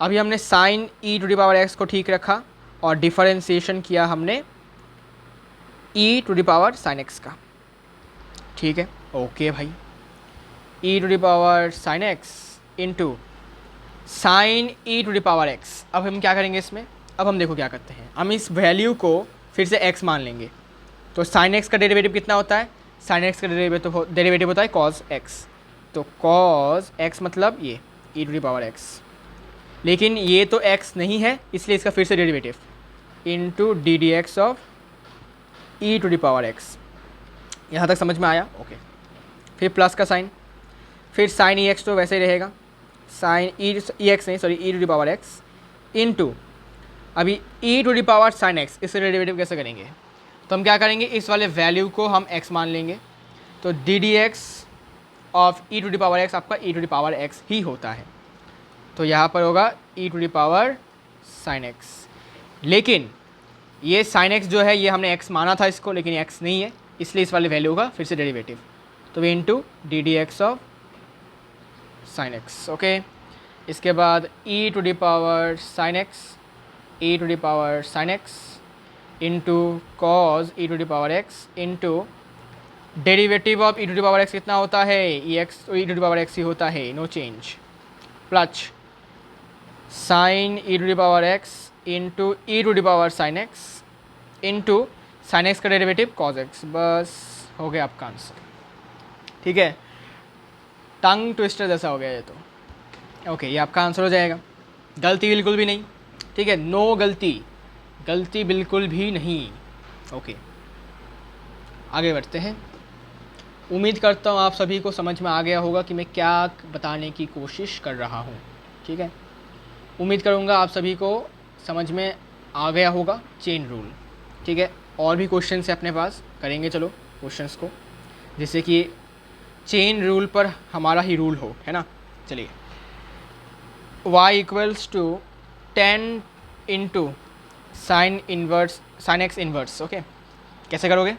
अभी हमने sine e to the power x को ठीक रखा और डिफरेंशिएशन किया हमने e to the power sine x का, ठीक है। ओके भाई, e to the power sine x into sine e to the power x। अब हम क्या करेंगे इसमें, अब हम देखो क्या करते हैं, हम इस वैल्यू को फिर से x मान लेंगे। तो साइन x का डेरिवेटिव कितना होता है, साइन x का डेरिवेटिव होता है cos x। तो cos x मतलब ये e to the power x, लेकिन ये तो x नहीं है, इसलिए इसका फिर से derivative into d d x of e to the power x। यहाँ तक समझ में आया, ओके। फिर प्लस का साइन, फिर साइन ई एक्स तो वैसे ही रहेगा, साइन ई एक्स नहीं, sorry, e to the power x into अभी e to the power sine x। इससे डेरिवेटिव कैसे करेंगे, तो हम क्या करेंगे, इस वाले वैल्यू को हम x मान लेंगे। तो d d x of e to the power x आपका e to the power x ही होता है, तो यहाँ पर होगा e to the power sine x. लेकिन ये साइन एक्स जो है ये हमने x माना था इसको, लेकिन x नहीं है, इसलिए इस वाले वैल्यू का फिर से डेरिवेटिव, तो v into d d x of sine x. Okay, इसके बाद e to the power sine x, e to the power sine x into cos e to the power x into derivative of e to the power x कितना होता है, e x, तो e to the power x ही होता है, no change, plus sine e to the power x into e to the power sine x into sine x का derivative cos x. बस हो गया आपका आंसर। ठीक है, टंग ट्विस्टर जैसा हो गया ये तो। ओके, ये आपका आंसर हो जाएगा, गलती बिल्कुल भी नहीं। ठीक है, नो गलती, गलती बिल्कुल भी नहीं। ओके, आगे बढ़ते हैं। उम्मीद करता हूँ आप सभी को समझ में आ गया होगा कि मैं क्या बताने की कोशिश कर रहा हूँ। ठीक है, उम्मीद करूँगा आप सभी को समझ में आ गया होगा चेन रूल। ठीक है, और भी क्वेश्चन है अपने पास, करेंगे चलो क्वेश्चंस को, जिससे कि चेन रूल पर हमारा ही रूल हो, है ना। चलिए, y equals to 10 into sine inverse sine x inverse. Okay, कैसे करोगे,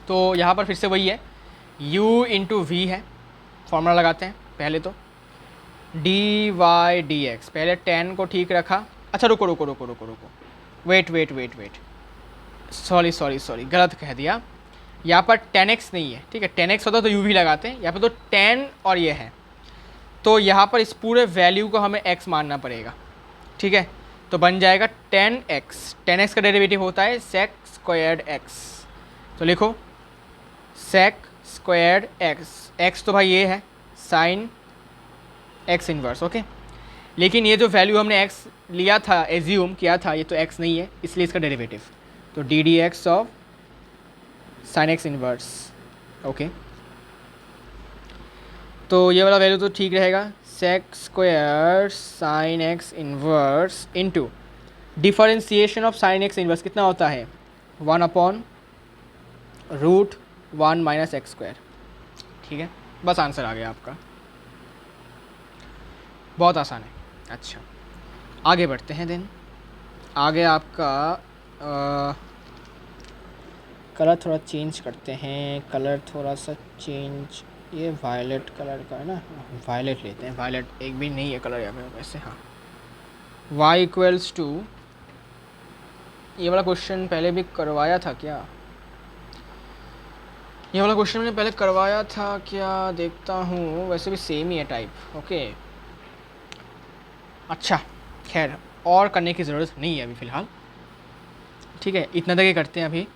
तो यहाँ पर फिर से वही है, u इंटू वी है, फॉर्मूला लगाते हैं पहले तो, डी वाई डी एक्स, पहले 10 को ठीक रखा। अच्छा रुको रुको रुको रुको रुको, wait wait wait wait, sorry sorry sorry, गलत कह दिया, यहाँ पर 10x नहीं है। ठीक है, 10x होता तो u भी लगाते हैं, यहाँ पर तो 10 और ये है, तो यहाँ पर इस पूरे वैल्यू को हमें x मानना पड़ेगा। ठीक है, तो बन जाएगा 10x, 10x का डेरिवेटिव होता है sec स्क्वायर्ड x, तो लिखो sec स्क्वायर्ड x, x तो भाई ये है साइन x इन्वर्स। ओके, लेकिन ये जो वैल्यू हमने x लिया था, एज्यूम किया था, ये तो x नहीं है, इसलिए इसका डेरिवेटिव, तो d d x of sine x inverse. Okay, तो ये वाला वैल्यू तो ठीक रहेगा, sec square sine x inverse into differentiation of sine x inverse कितना होता है, 1/√1 माइनस एक्स स्क्वायर। ठीक है, बस आंसर आ गया आपका, बहुत आसान है। अच्छा, आगे बढ़ते हैं। देन आगे आपका कलर थोड़ा चेंज करते हैं, कलर थोड़ा सा चेंज, ये वायलेट कलर का है ना, वायलेट लेते हैं, वायलेट एक भी नहीं है कलर यहाँ पे वैसे। हाँ, y इक्वल्स टू, ये वाला क्वेश्चन पहले भी करवाया था क्या, ये वाला क्वेश्चन मैंने पहले करवाया था क्या, देखता हूँ, वैसे भी सेम ही है टाइप। ओके, अच्छा खैर, और करने की ज़रूरत नहीं है अभी फ़िलहाल। ठीक है, इतना तक ही करते हैं अभी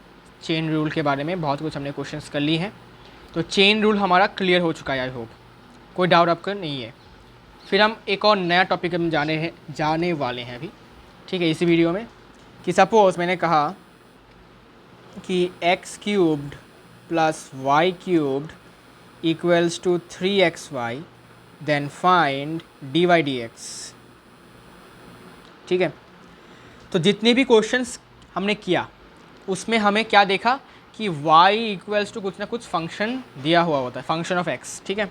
चेन रूल के बारे में, बहुत कुछ हमने क्वेश्चंस कर ली हैं, तो चेन रूल हमारा क्लियर हो चुका है, आई होप कोई डाउट आपका नहीं है। फिर हम एक और नया टॉपिक हम जाने वाले हैं अभी। ठीक है, इसी वीडियो में, कि सपोज़ मैंने कहा कि x³ plus y³ equals to 3xy, then find dy/dx। ठीक है, तो जितने भी क्वेश्चंस हमने किया उसमें हमें क्या देखा कि y इक्वल्स टू कुछ ना कुछ फंक्शन दिया हुआ होता है, फंक्शन ऑफ x। ठीक है,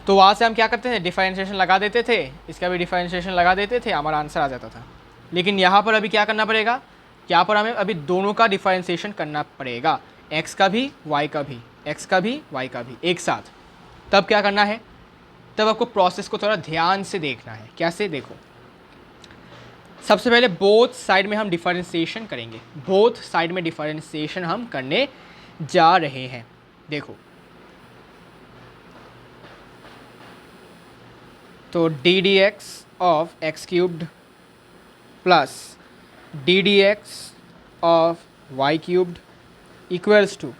तो वहाँ से हम क्या करते थे, डिफरेंशिएशन लगा देते थे, इसका भी डिफरेंशिएशन लगा देते थे, हमारा आंसर आ जाता था। लेकिन यहाँ पर अभी क्या करना पड़ेगा, यहाँ पर हमें अभी दोनों का डिफरेंशिएशन करना पड़ेगा, x का भी y का भी, x का भी y का भी एक साथ। तब क्या करना है, तब आपको प्रोसेस को थोड़ा ध्यान से देखना है। कैसे, देखो, सबसे पहले बोथ साइड में हम डिफरेंशिएशन करेंगे, बोथ साइड में डिफरेंशिएशन हम करने जा रहे हैं। देखो, तो d d x of x³ plus d d x of y³ equals to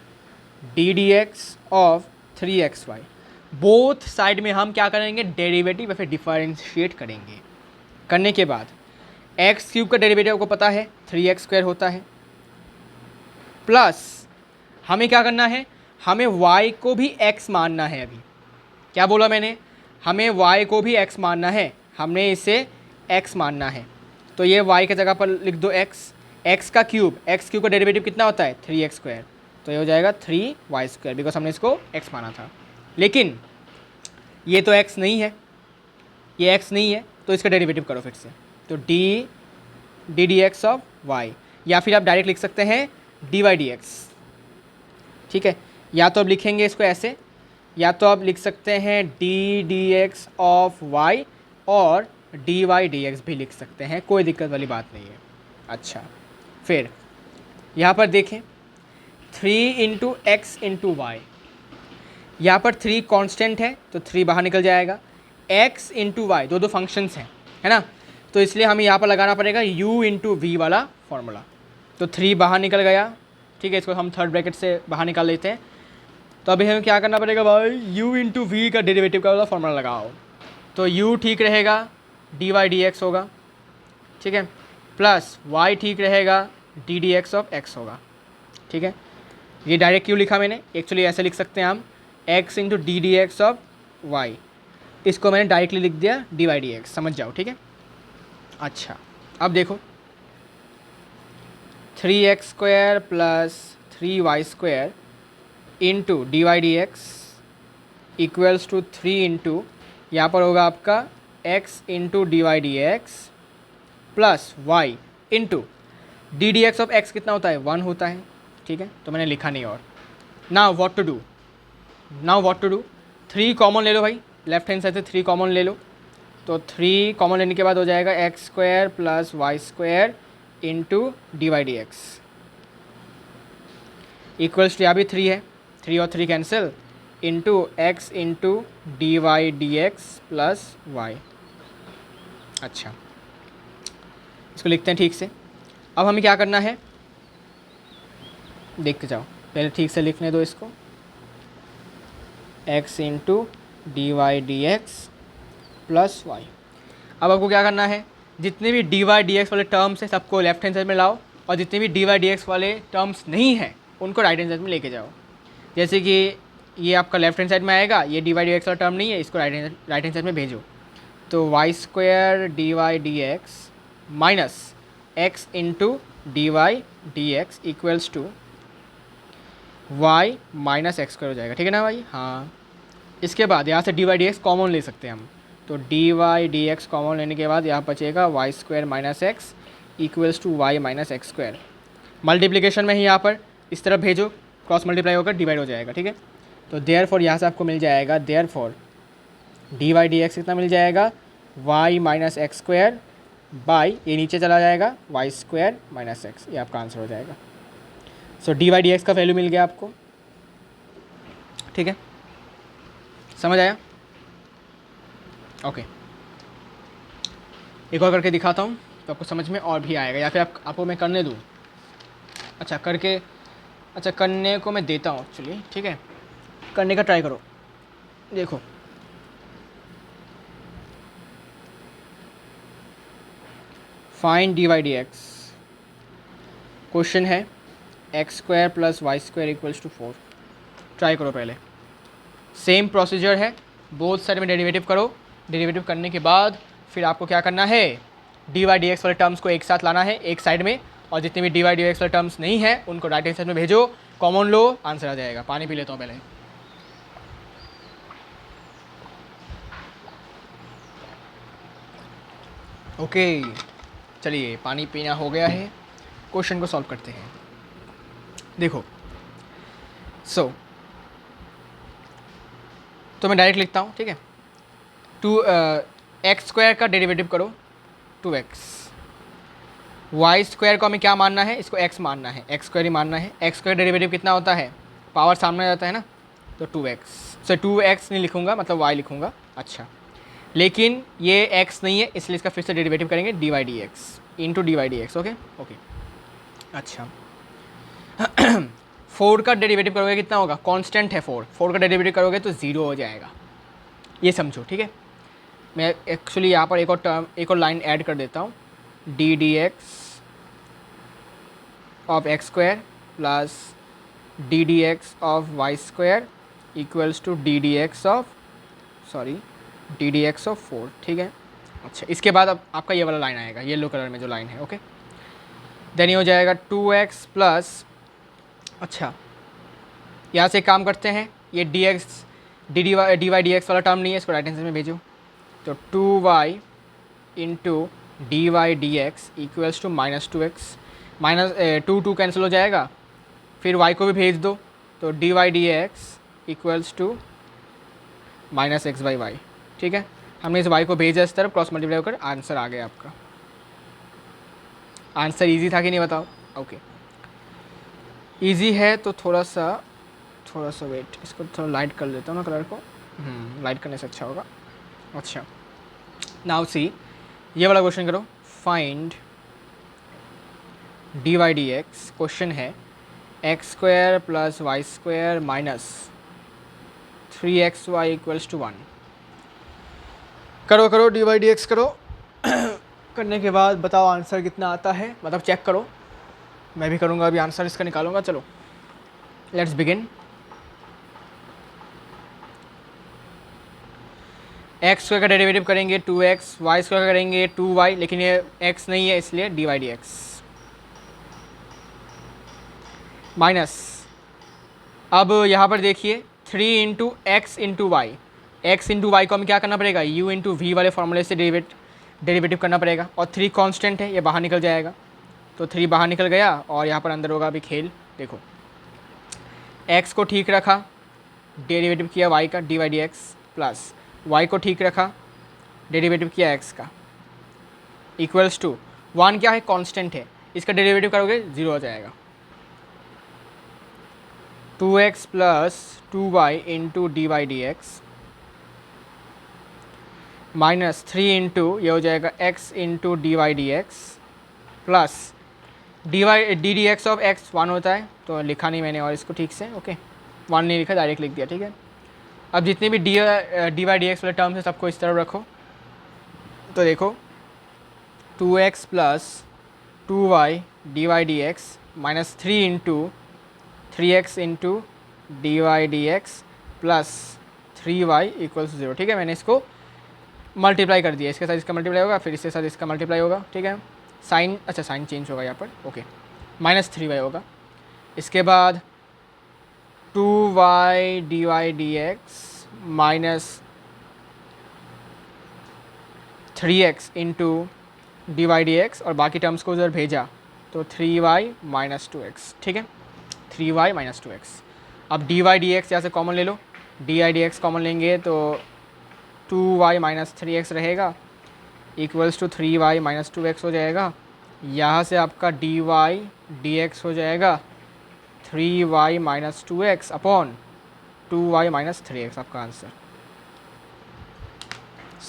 d d x of 3xy। Both side में हम क्या करेंगे, डेरिवेटिव या फिर डिफरेंशिएट करेंगे। करने के बाद x³ का डेरिवेटिव आपको पता है 3x² होता है, प्लस हमें क्या करना है, हमें y को भी x मानना है। अभी क्या बोला मैंने, हमें y को भी x मानना है, हमने इसे x मानना है, तो ये y की जगह पर लिख दो x का क्यूब, x³ का डेरिवेटिव कितना होता है 3x², तो ये हो जाएगा 3y², बिकॉज हमने इसको x माना था। लेकिन ये तो x नहीं है, ये x नहीं है तो इसका डेरिवेटिव करो फिर से, तो d d x of y, या फिर आप डायरेक्ट लिख सकते हैं डी वाई डी एक्स, ठीक है। या तो आप लिखेंगे इसको ऐसे, या तो आप लिख सकते हैं d d x of y, और डी वाई डी एक्स भी लिख सकते हैं, कोई दिक्कत वाली बात नहीं है। अच्छा, फिर यहाँ पर देखें 3 इंटू एक्स इंटू वाई, यहाँ पर 3 कांस्टेंट है तो 3 बाहर निकल जाएगा, x इंटू वाई दो फंक्शंस हैं, है ना, तो इसलिए हमें यहाँ पर लगाना पड़ेगा u इंटू वी वाला फॉर्मूला, तो 3 बाहर निकल गया, ठीक है। इसको हम थर्ड ब्रैकेट से बाहर निकाल लेते हैं। तो अभी हमें क्या करना पड़ेगा भाई, u इंटू वी का डेरिवेटिव का वाला फॉर्मूला लगाओ, तो u ठीक रहेगा डी वाई डी एक्स होगा, ठीक है, प्लस y ठीक रहेगा D d x of x होगा, ठीक है। ये डायरेक्ट क्यों लिखा मैंने, एक्चुअली ऐसे लिख सकते हैं हम x into d d x of y, इसको मैंने डायरेक्टली लिख दिया डी वाई डी एक्स, समझ जाओ, ठीक है। अच्छा, अब देखो 3x square plus 3y² into d y d x equals to 3 into, यहाँ पर होगा आपका x into d y d x plus y into d d x of x कितना होता है, 1 होता है, ठीक है, तो मैंने लिखा नहीं। और now what to do, 3 common ले लो भाई, लेफ्ट हैंड साइड से 3 कॉमन ले लो, तो 3 कॉमन लेने के बाद हो जाएगा x square plus y square into d y d x equals to, यहाँ भी 3 है, 3 और 3 cancel, into x into d y d x plus y. अच्छा, इसको लिखते हैं ठीक से। अब हमें क्या करना है, देखते जाओ, पहले ठीक से लिखने दो इसको, x into d y d x plus y. अब आपको क्या करना है, जितने भी डी वाई डी एक्स वाले टर्म्स हैं सबको लेफ्ट हैंड साइड में लाओ, और जितने भी डी वाई डी एक्स वाले टर्म्स नहीं हैं उनको राइट हैंड साइड में लेके जाओ। जैसे कि ये आपका लेफ्ट हैंड साइड में आएगा, ये डी वाई डी एक्स वाला टर्म नहीं है, इसको राइट हैंड साइड में भेजो, तो y square d y d x minus x into d y d x equals to y minus x square हो जाएगा, ठीक है ना भाई। हाँ, इसके बाद यहाँ से d y d x common ले सकते हैं हम, तो d y d x common लेने के बाद यहाँ बचेगा y square minus x equals to y minus x square. Multiplication में ही यहाँ पर इस तरफ भेजो, क्रॉस मल्टीप्लाई होकर डिवाइड हो जाएगा, ठीक है। तो देयर फॉर यहाँ से आपको मिल जाएगा, therefore d y d x कितना मिल जाएगा, y minus x square by, ये नीचे चला जाएगा वाई स्क्वायर माइनस एक्स, ये आपका आंसर हो जाएगा। सो डी वाई डी एक्स का वैल्यू मिल गया आपको, ठीक है, समझ आया, ओके। एक और करके दिखाता हूँ तो आपको समझ में और भी आएगा, या फिर आपको मैं करने दूँ, अच्छा करके, अच्छा करने को मैं देता हूँ एक्चुअली, ठीक है, करने का ट्राई करो। देखो find d y d x, question है x square plus y square equals to 4। Try करो, पहले सेम प्रोसीजर है, बोथ साइड में डेरिवेटिव करो, डेरिवेटिव करने के बाद फिर आपको क्या करना है, डी वाई डी एक्स वाले टर्म्स को एक साथ लाना है एक साइड में, और जितने भी डी वाई डी एक्स वाले टर्म्स नहीं हैं उनको राइट हैंड साइड में भेजो, कॉमन लो, आंसर आ जाएगा। पानी पी लेता हूँ पहले। ओके, चलिए पानी पीना हो गया है, क्वेश्चन को सॉल्व करते हैं। देखो तो मैं डायरेक्ट लिखता हूँ, ठीक है, एक्स स्क्वायर का डेरिवेटिव करो 2x, वाई स्क्वायर को हमें क्या मानना है, इसको x मानना है, एक्स स्क्वायर ही मानना है। एक्स स्क्वायर डेरिवेटिव कितना होता है, पावर सामने आ जाता है ना, तो 2x, सो 2x नहीं लिखूँगा, मतलब y लिखूँगा। अच्छा, लेकिन ये x नहीं है इसलिए इसका फिर से डेरिवेटिव करेंगे d y d x into d y d x, okay okay. अच्छा 4 का डेरिवेटिव करोगे कितना होगा, कांस्टेंट है 4 का डेरिवेटिव करोगे तो 0 हो जाएगा, ये समझो, ठीक है। मैं एक्चुअली यहाँ पर एक और लाइन ऐड कर देता हूँ, d d x of x square plus d d x of y square equals to d d x of 4, ठीक है। अच्छा, इसके बाद अब आपका ये वाला लाइन आएगा, येलो कलर में जो लाइन है, ओके। देन ये हो जाएगा 2x प्लस, अच्छा यहाँ से एक काम करते हैं, ये डी वाई डी एक्स वाला टर्म नहीं है, इसको राइट हैंड साइड में भेजो, 2x plus 2x into d y d x equals to 0 हो जाएगा, ये समझो, ठीक है। मैं एक्चुअली यहाँ पर एक और लाइन ऐड कर देता हूँ, d d x of x square plus d d x of y square equals to d d x of 4, ठीक है। अच्छा, इसके बाद अब आपका ये वाला लाइन आएगा, येलो कलर में जो लाइन है, ओके। देन ये हो जाएगा 2x प्लस, अच्छा यहाँ से काम करते हैं, ये डी वाई डी एक्स वाला टर्म नहीं है, इसको राइट हैंड साइड में भेजो, तो 2y into d y d x equals to -2x, minus 2 cancel हो जाएगा, फिर y को भी भेज दो, तो d y d x equals to -x/y। ठीक है, हमने इस y को भेजा इस तरफ, क्रॉस मल्टीप्लाई होकर आंसर आ गया आपका। आंसर इजी था कि नहीं बताओ? ओके, इजी है तो थोड़ा सा वेट, इसको थोड़ा लाइट कर लेता हूँ ना कलर को, लाइट करने से अच्छा होगा। अच्छा, नाउ सी, ये वाला क्वेश्चन करो, find d y d x. Question है x² + y² - 3xy = 1। करो डी वाई डी एक्स करो। करने के बाद बताओ आंसर कितना आता है, मतलब चेक करो, मैं भी करूँगा अभी, आंसर इसका निकालूंगा। चलो लेट्स बिगिन। x² का डेरिवेटिव करेंगे 2x, y² का करेंगे 2y, लेकिन ये x नहीं है इसलिए d y d x minus, अब यहाँ पर देखिए 3 into x into y, x into y को हमें क्या करना पड़ेगा, u इंटू वी वाले फॉर्मूले से डेरिवेटिव करना पड़ेगा, और 3 कांस्टेंट है, ये बाहर निकल जाएगा, तो 3 बाहर निकल गया और यहाँ पर अंदर होगा अभी खेल। देखो x को ठीक रखा, डेरिवेटिव किया y का d y d x, plus y को ठीक रखा, डेरिवेटिव किया x का, इक्वल्स टू 1 क्या है, कांस्टेंट है, इसका डेरिवेटिव करोगे 0 हो जाएगा। 2x + 2y into d y d x minus 3 into ये हो जाएगा x into d y d x plus d d x of x 1 होता है, तो लिखा नहीं मैंने और इसको ठीक से, ओके 1 नहीं लिखा, डायरेक्ट लिख दिया। ठीक है, अब जितने भी डी वाई डी एक्स वाले टर्म्स हैं सबको इस तरफ रखो, तो देखो 2x + 2y d y d x minus 3 into 3x into d y d x plus 3y = 0। ठीक है, मैंने इसको मल्टीप्लाई कर दिया, इसके साथ इसका मल्टीप्लाई होगा, फिर इसके साथ इसका मल्टीप्लाई होगा। ठीक है, साइन, अच्छा साइन चेंज होगा यहाँ पर, ओके -3y होगा। इसके बाद 2y d y d x minus 3x into d y d x, और बाकी टर्म्स को उधर भेजा तो 3y - 2x। ठीक है, 3y - 2x। अब डी वाई डी एक्स यहाँ से कॉमन ले लो, d i d x common लेंगे तो 2y - 3x रहेगा, इक्वल्स टू 3y - 2x हो जाएगा। यहाँ से आपका डी वाई डी एक्स हो जाएगा 3y - 2x upon 2y - 3x, आपका आंसर।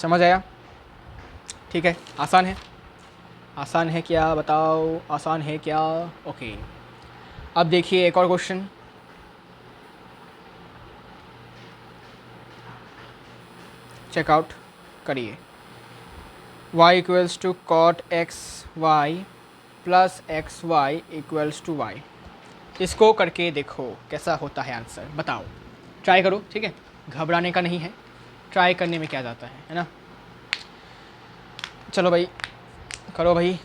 समझ आया? ठीक है, आसान है, आसान है क्या बताओ, आसान है क्या? ओके, अब देखिए एक और क्वेश्चन, चेकआउट करिए। y = cot xy plus xy = y। इसको करके देखो कैसा होता है आंसर, बताओ, ट्राई करो। ठीक है, घबराने का नहीं है, ट्राई करने में क्या जाता है ना। चलो भाई, करो भाई,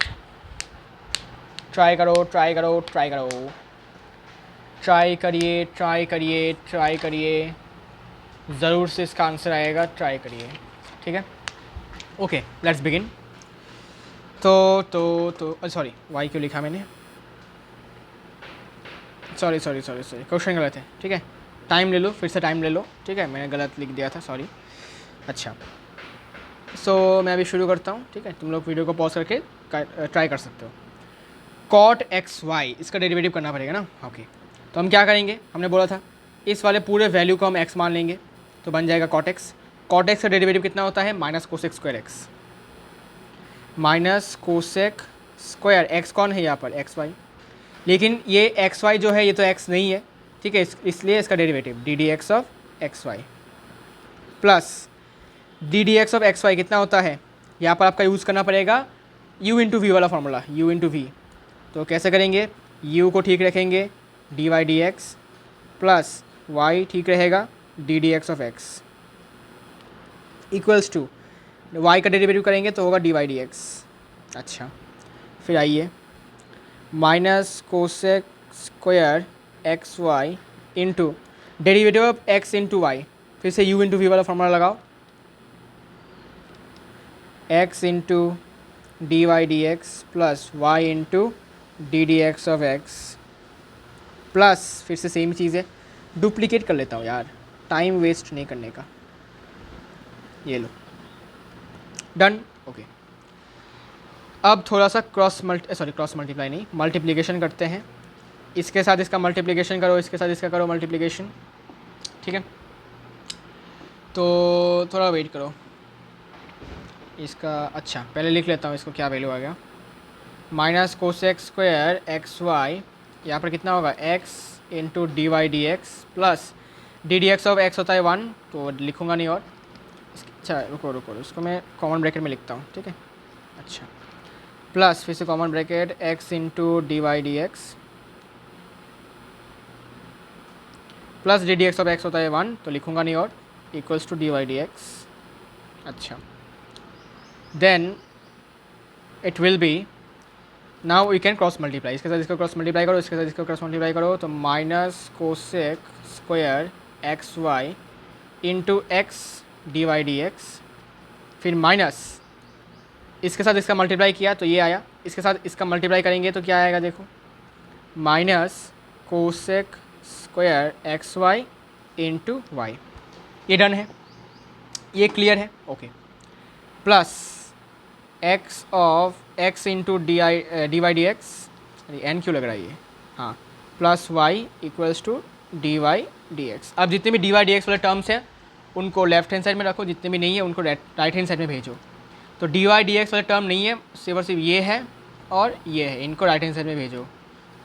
ट्राई करो, ट्राई करो, ट्राई करो, ट्राई करिए, ट्राई करिए, ट्राई करिए, ज़रूर से इसका आंसर आएगा, ट्राई करिए। ठीक है, ओके लेट्स बिगिन। तो सॉरी, वाई क्यों लिखा मैंने, सॉरी क्वेश्चन गलत है। ठीक है, टाइम ले लो, फिर से टाइम ले लो। ठीक है, मैंने गलत लिख दिया था, सॉरी। अच्छा, सो मैं अभी शुरू करता हूँ। ठीक है, तुम लोग वीडियो को पॉज करके ट्राई कर सकते हो। cot xy, इसका डेरिवेटिव करना पड़ेगा ना। ओके, तो हम क्या करेंगे, हमने बोला था इस वाले पूरे वैल्यू को हम x मान लेंगे, तो बन जाएगा cot x। cot x का डेरिवेटिव कितना होता है, -cosec² x, -cosec square x कौन है यहाँ पर, xy, लेकिन ये xy जो है ये तो x नहीं है। ठीक है, इसलिए इसका derivative ddx of xy plus ddx of xy कितना होता है, यहाँ पर आपका यूज़ करना पड़ेगा u इंटू वी वाला फॉर्मूला, u इंटू वी। तो कैसे करेंगे, u को ठीक रखेंगे d y d x plus y ठीक रहेगा ddx of x equals to y का डेरिवेटिव करेंगे तो होगा डी वाई डी एक्स। अच्छा, फिर आइए -cosec square xy into derivative of x into y, फिर से u इंटू वी वाला फॉर्मूला लगाओ, x into d y d x plus y into d d x of x plus फिर से same चीज़ है, डुप्लीकेट कर लेता हूँ यार, टाइम वेस्ट नहीं करने का। ये लो, डन। ओके, अब थोड़ा सा क्रॉस मल्टीप्लाई नहीं, मल्टीप्लिकेशन करते हैं। इसके साथ इसका मल्टीप्लिकेशन करो, इसके साथ इसका करो मल्टीप्लिकेशन, ठीक है। तो थोड़ा वेट करो, इसका अच्छा पहले लिख लेता हूँ इसको, क्या वैल्यू आ गया, minus cosec square x y, यहाँ पर कितना होगा x into d y d x plus d d x of x होता है 1, तो लिखूँगा नहीं और अच्छा रुको इसको मैं कॉमन ब्रैकेट में लिखता हूँ, ठीक है। अच्छा, प्लस फिर से common bracket x into d y d x plus d d x of x होता है 1, तो लिखूँगा नहीं और equals to d y d x. अच्छा, then it will be, now we can cross multiply, इसके साथ इसको क्रॉस मल्टीप्लाई करो, इसके साथ इसको क्रॉस मल्टीप्लाई करो, तो minus cosec square x y into x d y d x, फिर माइनस इसके साथ इसका मल्टीप्लाई किया तो ये आया, इसके साथ इसका मल्टीप्लाई करेंगे तो क्या आएगा देखो, minus cosec square x y into y. ये डन है, ये क्लियर है, okay. Plus x of x into d y d x, n क्यों लग रहा है ये, हाँ, plus y equals to d y d x. अब जितने भी डी वाई डी एक्स वाले टर्म्स हैं उनको लेफ्ट हैंड साइड में रखो, जितने भी नहीं है उनको राइट हैंड साइड में भेजो। तो डी वाई डी एक्स वाले टर्म नहीं है, सिर्फ और सिर्फ ये है और ये है, इनको राइट हैंड साइड में भेजो।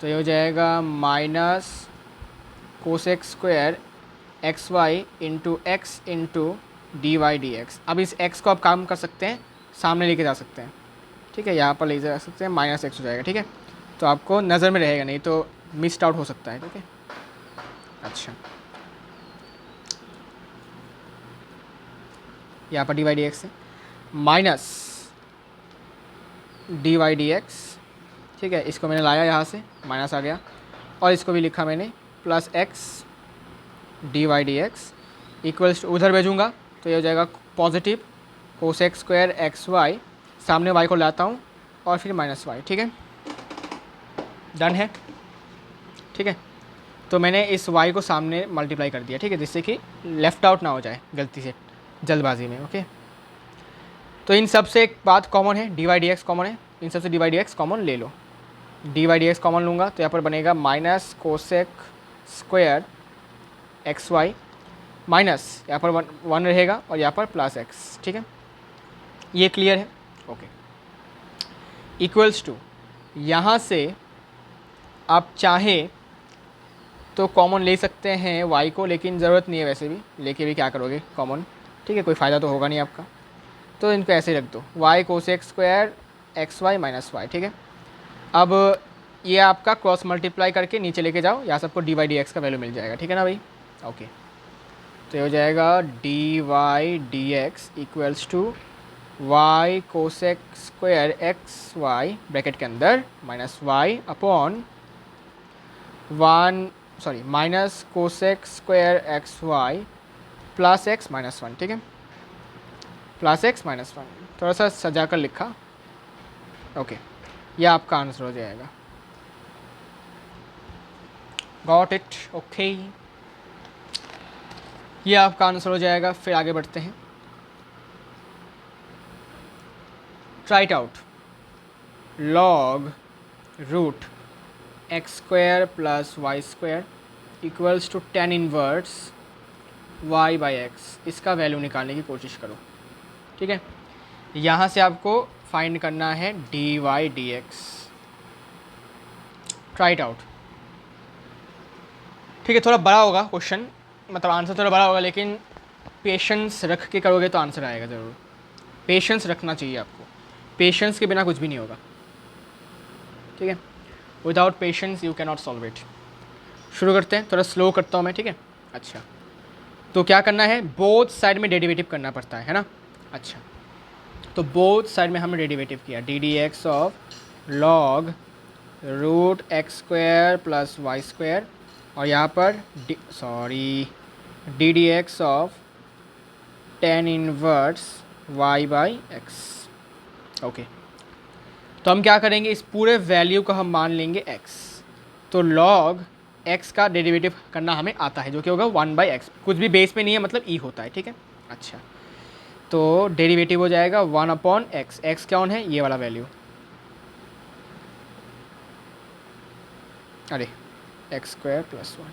तो ये हो जाएगा minus cosec square x y into x into d y d x. अब इस एक्स को आप काम कर सकते हैं, सामने लेके जा सकते हैं, ठीक है, यहाँ पर ले जा सकते हैं, माइनस एक्स हो जाएगा, ठीक है। तो आपको नज़र में रहेगा, नहीं तो मिस्ड आउट हो सकता है, ठीक है। अच्छा, यहाँ पर डी वाई डी एक्स है, minus d y d x, ठीक है, इसको मैंने लाया यहाँ से, माइनस आ गया, और इसको भी लिखा मैंने plus x d y d x equals to, उधर भेजूँगा तो ये हो जाएगा positive cosec square x y, सामने वाई को लाता हूँ और फिर माइनस वाई, ठीक है, डन है, ठीक है। तो मैंने इस वाई को सामने मल्टीप्लाई कर दिया, ठीक है, जिससे कि लेफ़्ट आउट ना हो जाए गलती से जल्दबाजी में, ओके। तो इन सब से एक बात कॉमन है, d y d x common है, इन सब से d y d x common ले लो, d y d x common लूँगा तो यहाँ पर बनेगा minus cosec square x y, minus यहाँ पर वन रहेगा और यहाँ पर प्लस एक्स, ठीक है, ये क्लियर है, ओके। इक्वल्स टू, यहाँ से आप चाहे तो कॉमन ले सकते हैं वाई को, लेकिन ज़रूरत नहीं है, वैसे भी लेके भी क्या करोगे कॉमन, ठीक है, कोई फ़ायदा तो होगा नहीं आपका, तो इनको ऐसे रख दो, y cosec square x y minus y, ठीक है। अब ये आपका क्रॉस मल्टीप्लाई करके नीचे लेके जाओ, यहाँ सबको डी वाई डी एक्स का वैल्यू मिल जाएगा, ठीक है ना भाई, ओके। तो ये हो जाएगा d y d x equals to y cosec square x y bracket के अंदर minus y upon minus cosec square x y plus x minus one, ठीक है, प्लस एक्स माइनस वन, थोड़ा सा सजा कर लिखा, ओके। यह आपका आंसर हो जाएगा, गॉट इट, ओके, ये आपका आंसर हो जाएगा। फिर आगे बढ़ते हैं, try it out, log root x square plus y square equals to ten inverse y by x, इसका वैल्यू निकालने की कोशिश करो, ठीक है। यहाँ से आपको फाइंड करना है d y d x, try it out, ठीक है। थोड़ा बड़ा होगा क्वेश्चन, मतलब आंसर थोड़ा बड़ा होगा, लेकिन पेशेंस रख के करोगे तो आंसर आएगा ज़रूर, पेशेंस रखना चाहिए आपको, पेशेंस के बिना कुछ भी नहीं होगा, ठीक है, without patience you can not solve it. शुरू करते हैं, थोड़ा स्लो करता हूँ मैं, ठीक है। अच्छा, तो क्या करना है, बोथ साइड में डेरिवेटिव करना पड़ता है ना। अच्छा, तो बोथ साइड में हमने डेरिवेटिव किया, d d x of log root x square plus y square, और यहाँ पर d d x of ten inverse y by x, okay, तो हम क्या करेंगे, इस पूरे वैल्यू को हम मान लेंगे x। तो log x का डेरिवेटिव करना हमें आता है, जो कि होगा 1/x। कुछ भी बेस पे नहीं है, मतलब e होता है, ठीक है। अच्छा, तो डेरिवेटिव हो जाएगा 1/x। x कौन है, ये वाला वैल्यू, अरे x² + 1,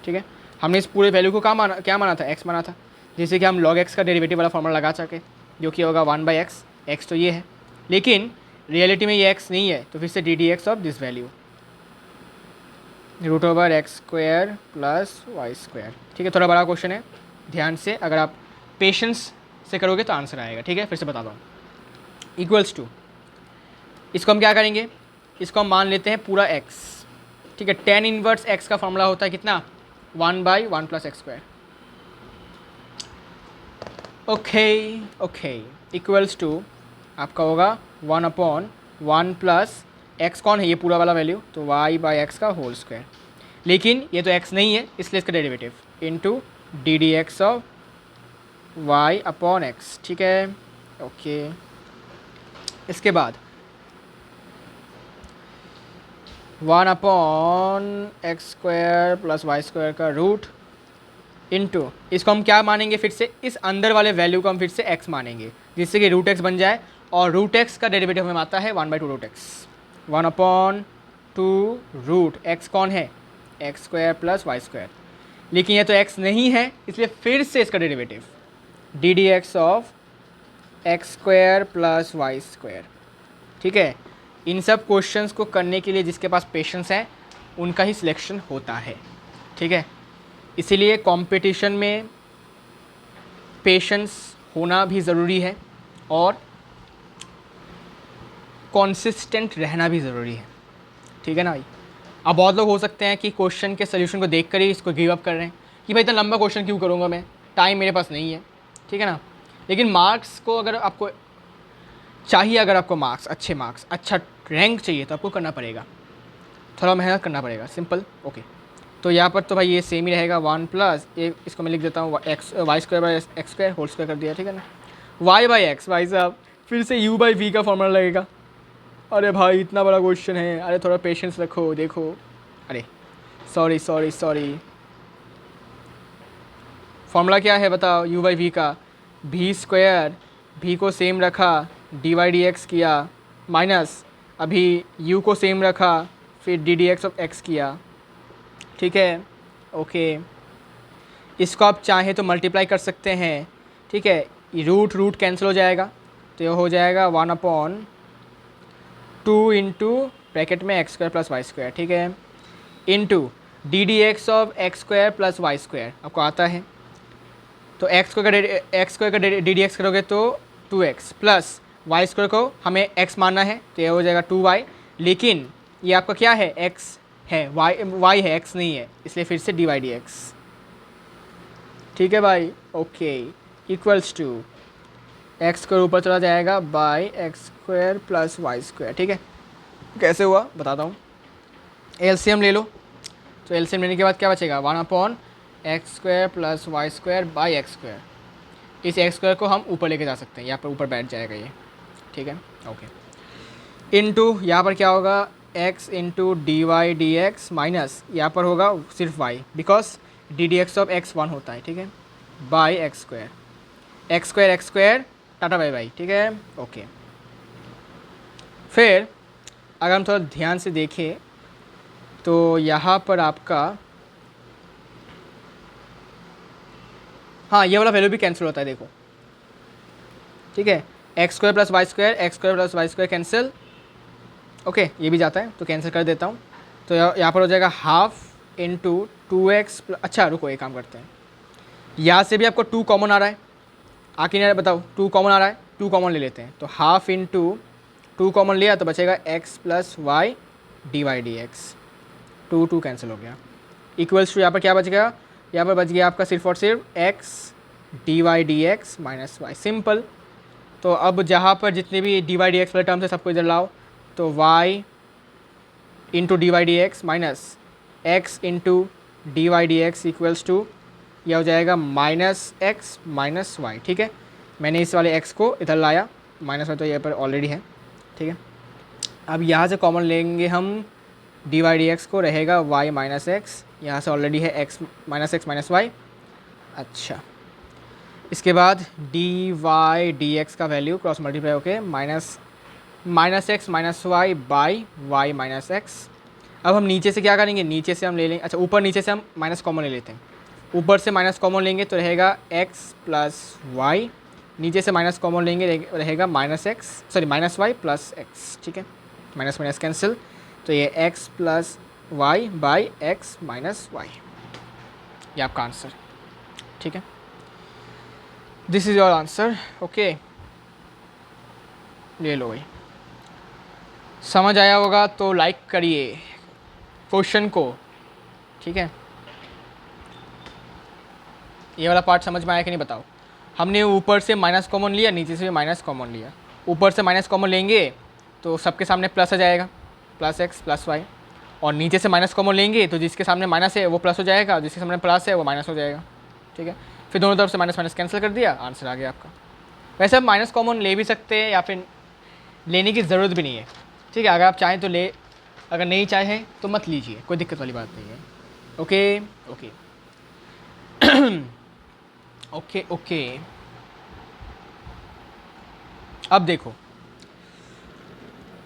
ठीक है। हमने इस पूरे वैल्यू को क्या माना था, x माना था, जिससे कि हम log x का डेरिवेटिव वाला फॉर्मूला लगा सके, जो कि होगा 1/x। x तो ये है, लेकिन रियलिटी में ये x नहीं है, तो फिर से ddx of this value √x² + y², ठीक है। थोड़ा बड़ा क्वेश्चन है, ध्यान से अगर आप पेशेंस से करोगे तो आंसर आएगा, ठीक है। फिर से बताता हूँ, इक्वल्स टू, इसको हम क्या करेंगे, इसको हम मान लेते हैं पूरा x, ठीक है। tan इनवर्स x का फॉर्मूला होता है कितना, 1/1 + x²। ओके, इक्वल्स टू आपका होगा 1/1 + x कौन है, ये पूरा वाला वैल्यू, तो y/x का होल स्क्वायर। लेकिन ये तो x नहीं है, इसलिए इसका derivative into ddx of y/x, ठीक है। ओके, इसके बाद 1/x² + y² का रूट इनटू, इसको हम क्या मानेंगे, फिर से इस अंदर वाले वैल्यू को हम फिर से x मानेंगे, जिससे कि √x बन जाए, और √x का डेरिवेटिव हमें आता है 1/2 √x। 1/2 √x कौन है, x² + y²। लेकिन ये तो x नहीं है, इसलिए फिर से इसका derivative ddx of x² + y², ठीक है। इन सब क्वेश्चंस को करने के लिए जिसके पास पेशेंस है उनका ही सिलेक्शन होता है, ठीक है। इसीलिए कंपटीशन में पेशेंस होना भी ज़रूरी है और कंसिस्टेंट रहना भी ज़रूरी है, ठीक है ना भाई। अब बहुत लोग हो सकते हैं कि क्वेश्चन के सोल्यूशन को देखकर ही इसको गिव अप कर रहे हैं कि भाई इतना लंबा क्वेश्चन क्यों करूँगा मैं, टाइम मेरे पास नहीं है, ठीक है ना। लेकिन मार्क्स को अगर आपको चाहिए, अगर आपको मार्क्स, अच्छे मार्क्स, अच्छा रैंक चाहिए, तो आपको करना पड़ेगा, थोड़ा मेहनत करना पड़ेगा, सिंपल। ओके, तो यहाँ पर तो भाई ये सेम ही रहेगा, 1 प्लस ये, इसको मैं लिख देता हूँ y² होल स्क्वायर कर दिया, ठीक है ना। y/x, भाई साहब फिर से u/v का फॉर्मूला लगेगा। अरे भाई इतना बड़ा क्वेश्चन है, अरे थोड़ा पेशेंस रखो, देखो, अरे सॉरी, फॉर्मूला क्या है बताओ, u/v का, v², v को सेम रखा, dy/dx किया, माइनस अभी u को सेम रखा, फिर ddx ऑफ x किया, ठीक है। ओके, इसको आप चाहें तो मल्टीप्लाई कर सकते हैं, ठीक है। रूट कैंसिल हो जाएगा, तो ये हो जाएगा 1/2 इंटू ब्रैकेट में x² + y², ठीक है, into ddx of x² + y², आपको आता है। तो x² का ddx करोगे तो 2x प्लस y² को हमें x मानना है, तो ये हो जाएगा 2y। लेकिन ये आपका क्या है, x है, y है, x नहीं है, इसलिए फिर से dy/dx, ठीक है भाई। ओके, इक्वल्स टू x को ऊपर चला जाएगा बाय x² + y², ठीक है। कैसे हुआ बताता हूँ, एलसीएम ले लो, तो एलसीएम लेने के बाद क्या बचेगा, 1/x² + y² बाई x²। इस x² को हम ऊपर लेके जा सकते हैं, यहाँ पर ऊपर बैठ जाएगा ये, ठीक है। ओके, इनटू यहाँ पर क्या होगा, x इंटू dy/dx माइनस यहाँ पर होगा सिर्फ y, because ddx of x 1 होता है, ठीक है, by x², tata bye bye, ठीक है। ओके, फिर अगर हम थोड़ा ध्यान से देखें तो यहाँ पर आपका, हाँ ये वाला वैल्यू भी कैंसिल होता है, देखो, ठीक है, x² + y² कैंसिल, ओके, ये भी जाता है, तो कैंसिल कर देता हूँ। तो यहाँ पर हो जाएगा 1/2 इंटू 2x, अच्छा रुको एक काम करते हैं, यहाँ से भी आपको 2 कॉमन आ रहा है, आके नहीं बताओ, 2 कॉमन आ रहा है, 2 कॉमन ले लेते हैं, तो 1/2 इंटू 2 कॉमन लिया तो बचेगा x + y dy/dx, 2 कैंसिल हो गया, इक्वल्स टू यहाँ पर क्या बच गया, यहाँ पर बच गया आपका सिर्फ और सिर्फ x dy/dx minus y, simple. तो अब जहाँ पर जितने भी dy/dx वाले टर्म्स है सबको इधर लाओ, तो y into dy/dx minus x into dy/dx equals to, यह हो जाएगा -x - y, ठीक है। मैंने इस वाले x को इधर लाया, -y तो यहाँ पर ऑलरेडी है, ठीक है। अब यहाँ से कॉमन लेंगे हम डी वाई डी एक्स को, रहेगा y माइनस एक्स, यहाँ से ऑलरेडी है x माइनस वाई। अच्छा, इसके बाद डी वाई डी एक्स का वैल्यू क्रॉस मल्टीप्लाई होके minus x minus y by y minus x. अब हम नीचे से क्या करेंगे, नीचे से हम ले लेंगे, अच्छा ऊपर नीचे से हम माइनस कॉमन ले लेते हैं। ऊपर से माइनस कॉमन लेंगे तो रहेगा x प्लस वाई, नीचे से माइनस कॉमन लेंगे रहेगा माइनस वाई प्लस एक्स। ठीक है, माइनस माइनस कैंसिल, तो ये x plus y by x minus y, ये आपका आंसर। ठीक है, this is your answer. Okay, ले लो भाई, समझ आया होगा तो लाइक करिए क्वेश्चन को। ठीक है, ये वाला पार्ट समझ में आया कि नहीं बताओ। हमने ऊपर से माइनस कॉमन लिया, नीचे से भी माइनस कॉमन लिया। ऊपर से माइनस कॉमन लेंगे तो सबके सामने प्लस आ जाएगा, प्लस एक्स प्लस वाई, और नीचे से माइनस कॉमन लेंगे तो जिसके सामने माइनस है वो प्लस हो जाएगा, और जिसके सामने प्लस है वो माइनस हो जाएगा। ठीक है, फिर दोनों तरफ से माइनस माइनस कैंसिल कर दिया, आंसर आ गया आपका। वैसे आप माइनस कॉमन ले भी सकते हैं या फिर लेने की ज़रूरत भी नहीं है। ठीक है, अगर आप चाहें तो ले, अगर नहीं चाहें तो मत लीजिए, कोई दिक्कत वाली बात नहीं है। Okay okay okay okay. अब देखो,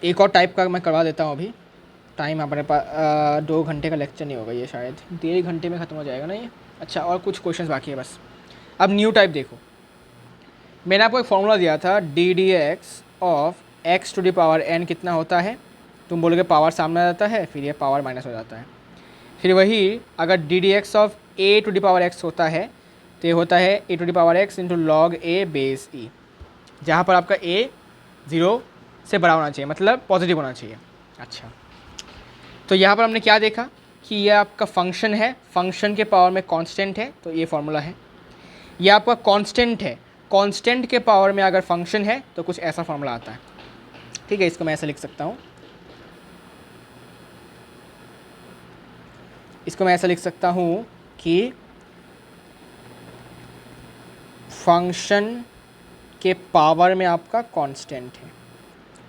एक और टाइप का मैं करवा देता हूँ अभी। टाइम हमारे पास 2 घंटे का लेक्चर नहीं होगा ये, शायद 1.5 घंटे में ख़त्म हो जाएगा ना ये। अच्छा, और कुछ क्वेश्चंस बाकी है बस। अब न्यू टाइप देखो, मैंने आपको एक फॉर्मूला दिया था, d d x of x to the power n कितना होता है। तुम बोलोगे पावर सामने आ जाता है, फिर ये पावर माइनस हो जाता है। फिर वही अगर d d x of a to the power x होता है तो ये होता है a to the power x into log a base e, जहाँ पर आपका ए 0 से बड़ा होना चाहिए, मतलब पॉजिटिव होना चाहिए। अच्छा, तो यहाँ पर हमने क्या देखा कि ये आपका फंक्शन है, फंक्शन के पावर में कांस्टेंट है, तो ये फॉर्मूला है। ये आपका कांस्टेंट है, कांस्टेंट के पावर में अगर फंक्शन है तो कुछ ऐसा फॉर्मूला आता है। ठीक है, इसको मैं ऐसा लिख सकता हूँ, इसको मैं ऐसा लिख सकता हूँ कि फंक्शन के पावर में आपका कांस्टेंट है।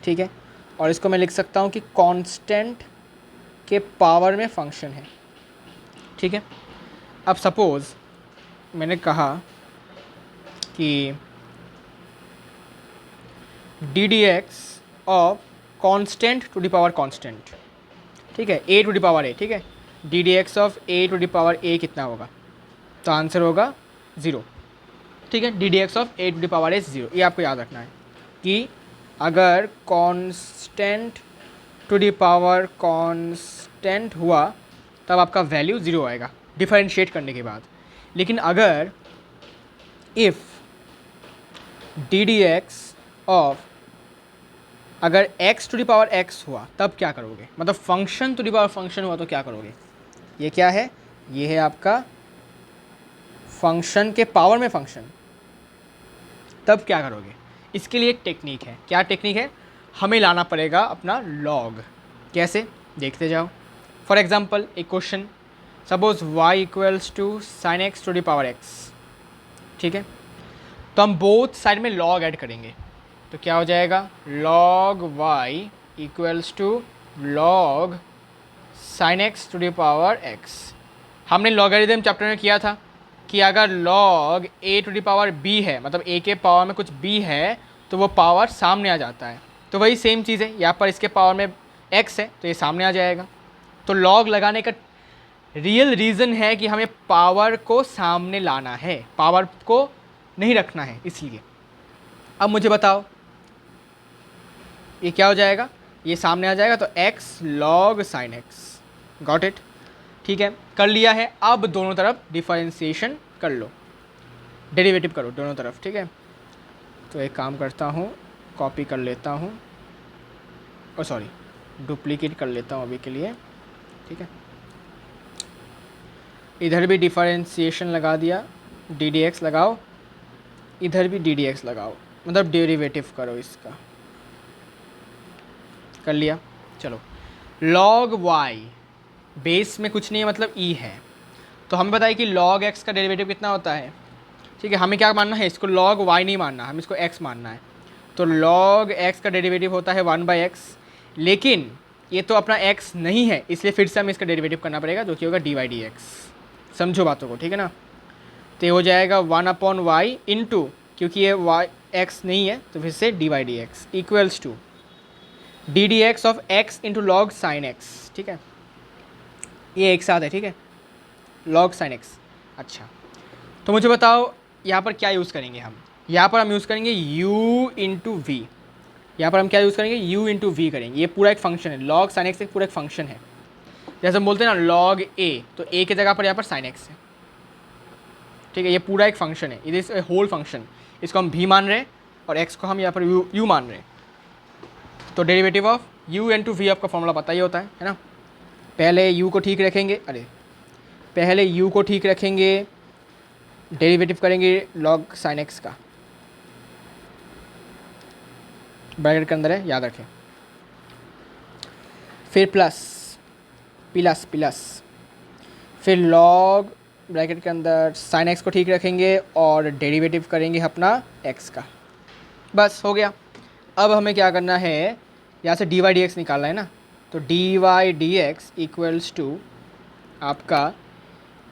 ठीक है, और इसको मैं लिख सकता हूँ कि कांस्टेंट के पावर में फंक्शन है। ठीक है, अब सपोज़ मैंने कहा कि d d x of constant to the power constant, ठीक है, a to the power a. ठीक है, d d x of a to the power a कितना होगा, तो आंसर होगा 0। ठीक है, d d x of a to the power a 0। ये आपको याद रखना है कि अगर constant to the power constant हुआ तब आपका वैल्यू 0 आएगा डिफरेंशिएट करने के बाद। लेकिन अगर if d d x of अगर x to the power x हुआ तब क्या करोगे, मतलब function to the power function हुआ तो क्या करोगे। ये क्या है, ये है आपका फंक्शन के पावर में फंक्शन, तब क्या करोगे। इसके लिए एक टेक्निक है। क्या टेक्निक है, हमें लाना पड़ेगा अपना लॉग। कैसे, देखते जाओ। फॉर एग्जांपल एक question, suppose y equals to sine x to the power x। ठीक है, तो हम बोथ साइड में लॉग ऐड करेंगे, तो क्या हो जाएगा, log y equals to log sine x to the power x। हमने लॉगरिदम चैप्टर में किया था कि अगर log a to the power b है, मतलब a के पावर में कुछ b है, तो वो पावर सामने आ जाता है। तो वही सेम चीज़ है, यहाँ पर इसके पावर में x है तो ये सामने आ जाएगा। तो log लगाने का रियल रीज़न है कि हमें पावर को सामने लाना है, पावर को नहीं रखना है, इसलिए। अब मुझे बताओ ये क्या हो जाएगा, ये सामने आ जाएगा तो x log sin x। Got it. ठीक है, कर लिया है। अब दोनों तरफ डिफरेंशिएशन कर लो, डेरिवेटिव करो दोनों तरफ। ठीक है, तो एक काम करता हूँ, कॉपी कर लेता हूँ, और सॉरी डुप्लीकेट कर लेता हूँ अभी के लिए। ठीक है, इधर भी डिफरेंशिएशन लगा दिया, डी डी एक्स लगाओ, इधर भी डी डी एक्स लगाओ, मतलब डेरिवेटिव करो इसका। कर लिया, चलो। log y बेस में कुछ नहीं है, मतलब e है, तो हमें बताइए कि log x का डेरिवेटिव कितना होता है। ठीक है, हमें क्या मानना है, इसको log y नहीं मानना, हमें इसको x मानना है। तो log x का डेरिवेटिव होता है 1/x, लेकिन ये तो अपना x नहीं है, इसलिए फिर से हमें इसका डेरिवेटिव करना पड़ेगा जो कि होगा dy/dx। समझो बातों को, ठीक है ना। तो ये हो जाएगा 1/y इंटू, क्योंकि ये y x नहीं है तो फिर से dy/dx equals to ddx of x into log sine x, ठीक है, ये एक साथ है, ठीक है, लॉग साइन x। अच्छा, तो मुझे बताओ यहाँ पर क्या यूज़ करेंगे हम। यहाँ पर हम यूज़ करेंगे u इंटू वी। यहाँ पर हम क्या यूज़ करेंगे, u इंटू वी करेंगे। ये पूरा एक फंक्शन है, लॉग साइन x एक पूरा एक फंक्शन है। जैसे हम बोलते हैं ना लॉग a, तो a की जगह पर यहाँ पर साइन x है, ठीक है। ये पूरा एक फंक्शन है, it is a whole function. इसको हम v मान रहे हैं और x को हम यहाँ पर u मान रहे हैं। तो derivative of u into v आपका फॉर्मूला पता ही होता है ना। पहले u को ठीक रखेंगे, पहले u को ठीक रखेंगे, डेरिवेटिव करेंगे लॉग साइन x का, ब्रैकेट के अंदर है, याद रखें। फिर प्लस फिर लॉग ब्रैकेट के अंदर साइन x को ठीक रखेंगे और डेरिवेटिव करेंगे अपना x का। बस हो गया। अब हमें क्या करना है, यहाँ से dy/dx निकालना है ना। तो dy/dx इक्वल्स टू आपका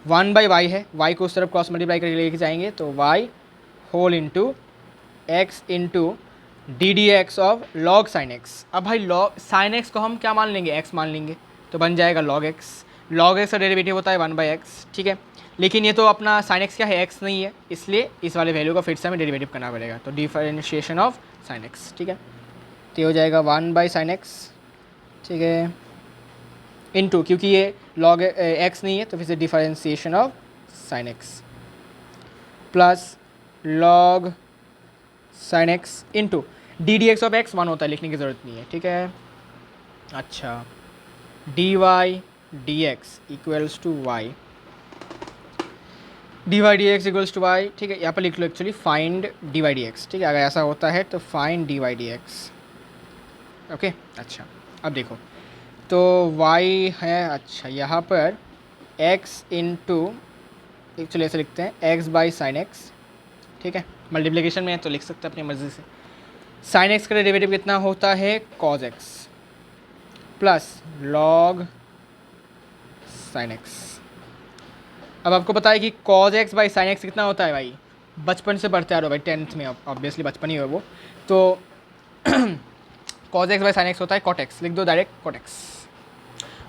1/y है, y को उस तरफ क्रॉस मल्टीप्लाई करके लेके जाएंगे तो y whole into x into ddx of log sine x। अब भाई लॉग साइन x को हम क्या मान लेंगे, x मान लेंगे, तो बन जाएगा log x। log x का डेरिवेटिव होता है 1/x, ठीक है। लेकिन ये तो अपना साइन x क्या है, x नहीं है, इसलिए इस वाले वैल्यू का फिर से हमें डेरिवेटिव करना पड़ेगा। तो डिफरेंशिएशन ऑफ साइन x, ठीक है। तो ये हो जाएगा 1/sin x, ठीक है, इनटू, क्योंकि ये log x नहीं है तो फिर से differentiation of sine x plus log sine x into ddx of x 1 होता है, लिखने की ज़रूरत नहीं है, ठीक है। अच्छा, dy/dx equals to y, dy/dx equals to y, ठीक है। यहाँ पर लिख लो एक्चुअली फाइंड dy/dx, ठीक है। अगर ऐसा होता है तो फाइंड dy/dx, ओके। अच्छा, अब देखो तो y है, अच्छा यहाँ पर x इंटू, एक्चुअली ऐसे लिखते हैं x/sin x, ठीक है। मल्टीप्लिकेशन में है तो लिख सकते हैं अपनी मर्ज़ी से। साइन x का डेरिवेटिव कितना होता है, cos x plus log sin x। अब आपको पता है कि cos x/sin x कितना होता है भाई, बचपन से पढ़ते आ रहे हो भाई, 10th में, ऑब्वियसली बचपन ही है वो। तो cos x/sin x होता है cot x, लिख दो डायरेक्ट cot x।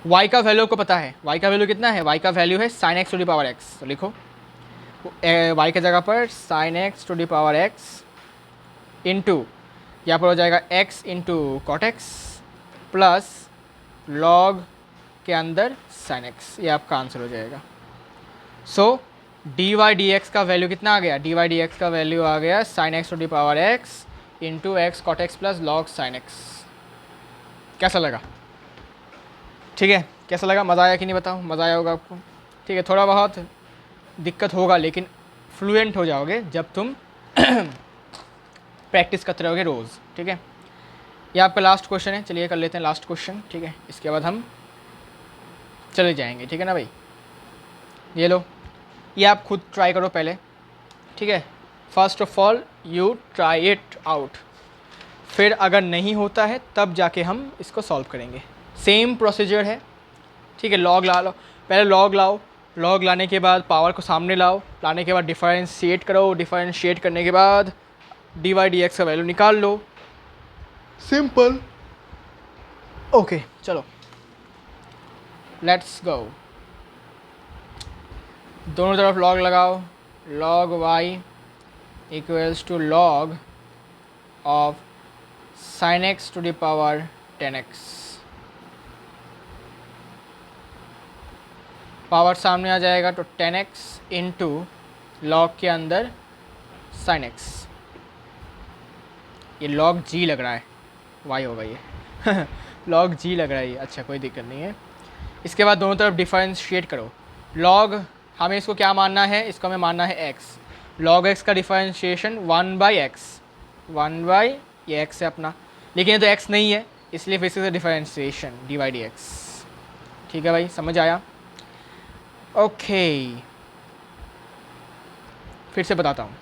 y का वैल्यू को पता है, y का वैल्यू कितना है, y का वैल्यू है sin x to the power x, तो लिखो y के जगह पर sin x to the power x into, यहाँ पर हो जाएगा x into cot x plus log के अंदर sin x, ये आपका आंसर हो जाएगा। सो dy/dx का वैल्यू कितना आ गया, dy/dx का वैल्यू आ गया sin x to the power x into x cot x plus log sin x। कैसा लगा, ठीक है, कैसा लगा, मज़ा आया कि नहीं, बताओ, मज़ा आया होगा आपको, ठीक है। थोड़ा बहुत दिक्कत होगा लेकिन फ्लुएंट हो जाओगे जब तुम प्रैक्टिस करते रहोगे रोज़, ठीक है। ये आपका लास्ट क्वेश्चन है, चलिए कर लेते हैं लास्ट क्वेश्चन, ठीक है। इसके बाद हम चले जाएंगे, ठीक है ना भाई। ये लो, ये आप खुद ट्राई करो पहले, ठीक है। First of all you try it out, फिर अगर नहीं होता है तब जाके हम इसको सॉल्व करेंगे। सेम प्रोसीजर है, ठीक है। लॉग ला लो, पहले लॉग लाओ, लॉग लाने के बाद पावर को सामने लाओ, लाने के बाद डिफरेंशिएट करो, डिफरेंशिएट करने के बाद dy/dx का वैल्यू निकाल लो, सिंपल। ओके चलो लेट्स गो। दोनों तरफ लॉग लगाओ, log y equals to log of sin x to the power 10x। Power सामने आ जाएगा तो 10x इंटू लॉग के अंदर sin x, ये log g लग रहा है, y होगा ये log g लग रहा है ये, अच्छा कोई दिक्कत नहीं है। इसके बाद दोनों तरफ डिफरेंशिएट करो, log हमें इसको क्या मानना है, इसको हमें मानना है x, log x का डिफरेंशिएशन 1/x, 1/ ये x है अपना, लेकिन ये तो x नहीं है इसलिए फिर से डिफरेंशिएशन dy/dx, ठीक है भाई, समझ आया। ओके फिर से बताता हूँ,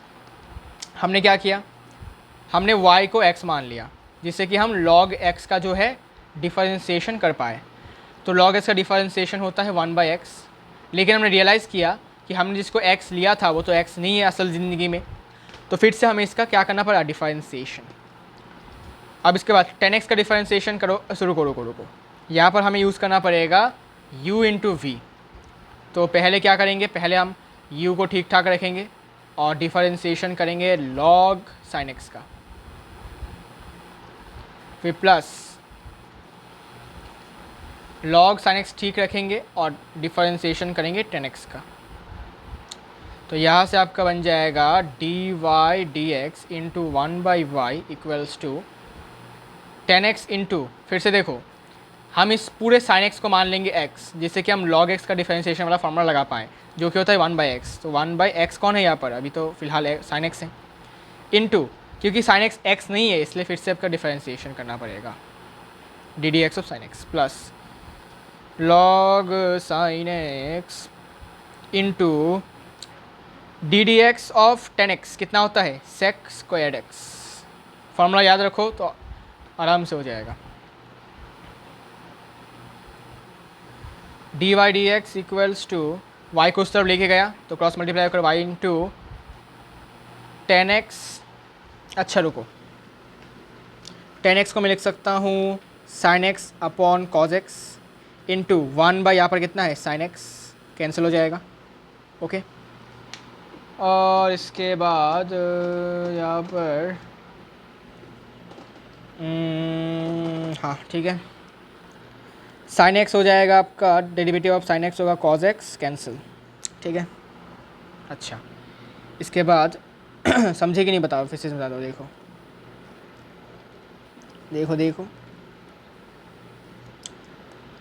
हमने क्या किया, हमने y को x मान लिया, जिससे कि हम log x का जो है डिफरेंशिएशन कर पाए। तो log x का डिफरेंशिएशन होता है 1/x, लेकिन हमने रियलाइज़ किया कि हमने जिसको x लिया था वो तो x नहीं है असल ज़िंदगी में, तो फिर से हमें इसका क्या करना पड़ा, डिफरेंशिएशन। अब इसके बाद 10x का डिफरेंशिएशन करो, रुको, यहाँ पर हमें यूज़ करना पड़ेगा u इंटू वी। तो पहले क्या करेंगे, पहले हम u को ठीक ठाक रखेंगे और डिफरेंशिएशन करेंगे log sin x का, फिर प्लस log sin x ठीक रखेंगे और डिफरेंशिएशन करेंगे 10x का। तो यहाँ से आपका बन जाएगा dy dx into 1/y equals to 10x into, फिर से देखो हम इस पूरे sin x को मान लेंगे x, जिससे कि हम log x का डिफरेंशिएशन वाला फॉर्मूला लगा पाएँ, जो कि होता है 1/x। तो 1/x कौन है यहाँ पर, अभी तो फिलहाल sin x है, इंटू क्योंकि sin x x नहीं है इसलिए फिर से आपका डिफरेंशिएशन करना पड़ेगा d d x of sin x plus log sin x into d d x of 10x कितना होता है, sec स्क्वायर्ड x। फॉर्मूला याद रखो तो आराम से हो जाएगा। D y d x equals to y को उस तरफ लेके गया तो क्रॉस मल्टीप्लाई कर वाई इंटू 10x। अच्छा रुको, 10x को मैं लिख सकता हूँ sin x upon cos x into 1/, यहाँ पर कितना है sin x, कैंसिल हो जाएगा। ओके, और इसके बाद यहाँ पर हाँ ठीक है, sin x हो जाएगा आपका, डेरिवेटिव ऑफ sin x होगा cos x, कैंसिल, ठीक है। अच्छा, इसके बाद समझे कि नहीं बताओ, फिर से समझा दो। देखो देखो देखो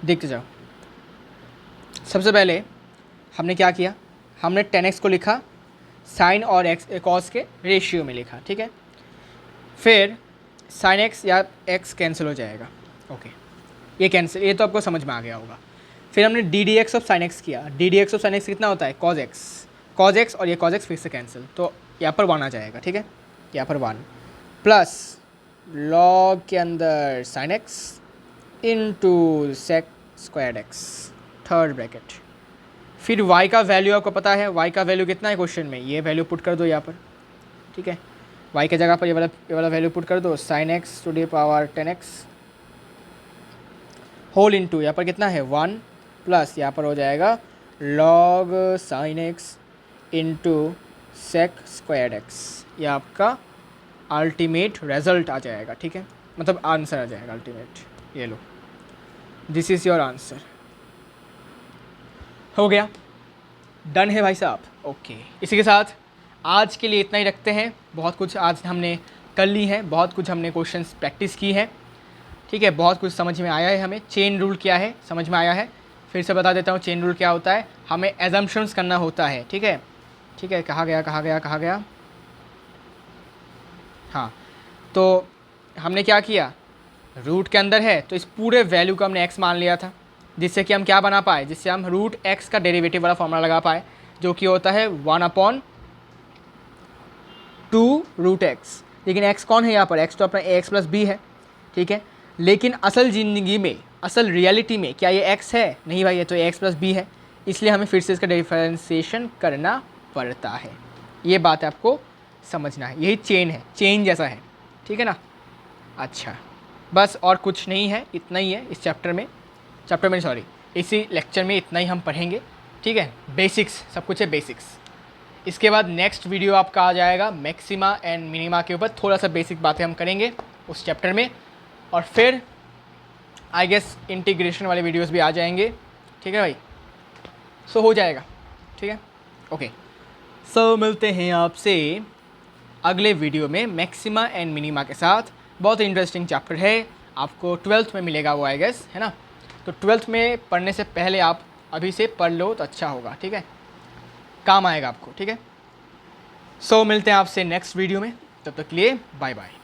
देखते जाओ। सबसे पहले हमने क्या किया, हमने 10x को लिखा साइन और x cos के रेशियो में लिखा, ठीक है। फिर sin x या x कैंसिल हो जाएगा, ओके, ये कैंसिल, ये तो आपको समझ में आ गया होगा। फिर हमने d d x of sine x किया, d d x of sine x कितना होता है, cos x और ये cos x फिर से कैंसिल, तो यहाँ पर 1 आ जाएगा, ठीक है, यहाँ पर 1 प्लस log के अंदर sin x into sec squared x, third bracket. फिर y का वैल्यू आपको पता है, y का वैल्यू कितना है क्वेश्चन में, ये वैल्यू पुट कर दो यहाँ पर, ठीक है। y के जगह पर ये वाला वैल्यू पुट कर दो, sin x to the power 10x whole into यहाँ पर कितना है 1 प्लस यहाँ पर हो जाएगा log sin x into sec squared x। ये आपका अल्टीमेट रिजल्ट आ जाएगा, ठीक है, मतलब आंसर आ जाएगा अल्टीमेट। ये लो, दिस इज़ योर आंसर। हो गया, डन है भाई साहब, ओके। इसी के साथ आज के लिए इतना ही रखते हैं। बहुत कुछ आज हमने कर ली है, बहुत कुछ हमने क्वेश्चंस प्रैक्टिस की है, ठीक है, बहुत कुछ समझ में आया है हमें। चेन रूल क्या है समझ में आया है, फिर से बता देता हूँ चेन रूल क्या होता है। हमें एजम्पशंस करना होता है, ठीक है, ठीक है। कहाँ गया हाँ, तो हमने क्या किया, रूट के अंदर है तो इस पूरे वैल्यू को हमने x मान लिया था, जिससे कि हम क्या बना पाए, जिससे हम रूट x का डेरिवेटिव वाला फॉर्मूला लगा पाए, जो कि होता है 1/2 रूट x। लेकिन x कौन है यहाँ पर, x तो अपना ax प्लस b है, ठीक है। लेकिन असल ज़िंदगी में, असल रियलिटी में क्या ये x है, नहीं भाई, ये तो ax प्लस b है, इसलिए हमें फिर से इसका डिफरेंशिएशन करना पड़ता है। ये बात आपको समझना है, यही चेन है, चेन जैसा है, ठीक है ना। अच्छा, बस और कुछ नहीं है, इतना ही है इस चैप्टर में सॉरी, इसी लेक्चर में इतना ही हम पढ़ेंगे, ठीक है। बेसिक्स, सब कुछ है बेसिक्स। इसके बाद नेक्स्ट वीडियो आपका आ जाएगा मैक्सिमा एंड मिनिमा के ऊपर, थोड़ा सा बेसिक बातें हम करेंगे उस चैप्टर में, और फिर आई गेस इंटीग्रेशन वाले वीडियोस भी आ जाएंगे, ठीक है भाई। सो हो जाएगा, ठीक है, ओके। सो मिलते हैं आपसे अगले वीडियो में मैक्सिमा एंड मिनिमा के साथ। बहुत इंटरेस्टिंग चैप्टर है, आपको 12th में मिलेगा वो, आई गेस, है ना। तो 12th में पढ़ने से पहले आप अभी से पढ़ लो तो अच्छा होगा, ठीक है, काम आएगा आपको, ठीक है। सो मिलते हैं आपसे नेक्स्ट वीडियो में, तब तक के लिए बाय बाय।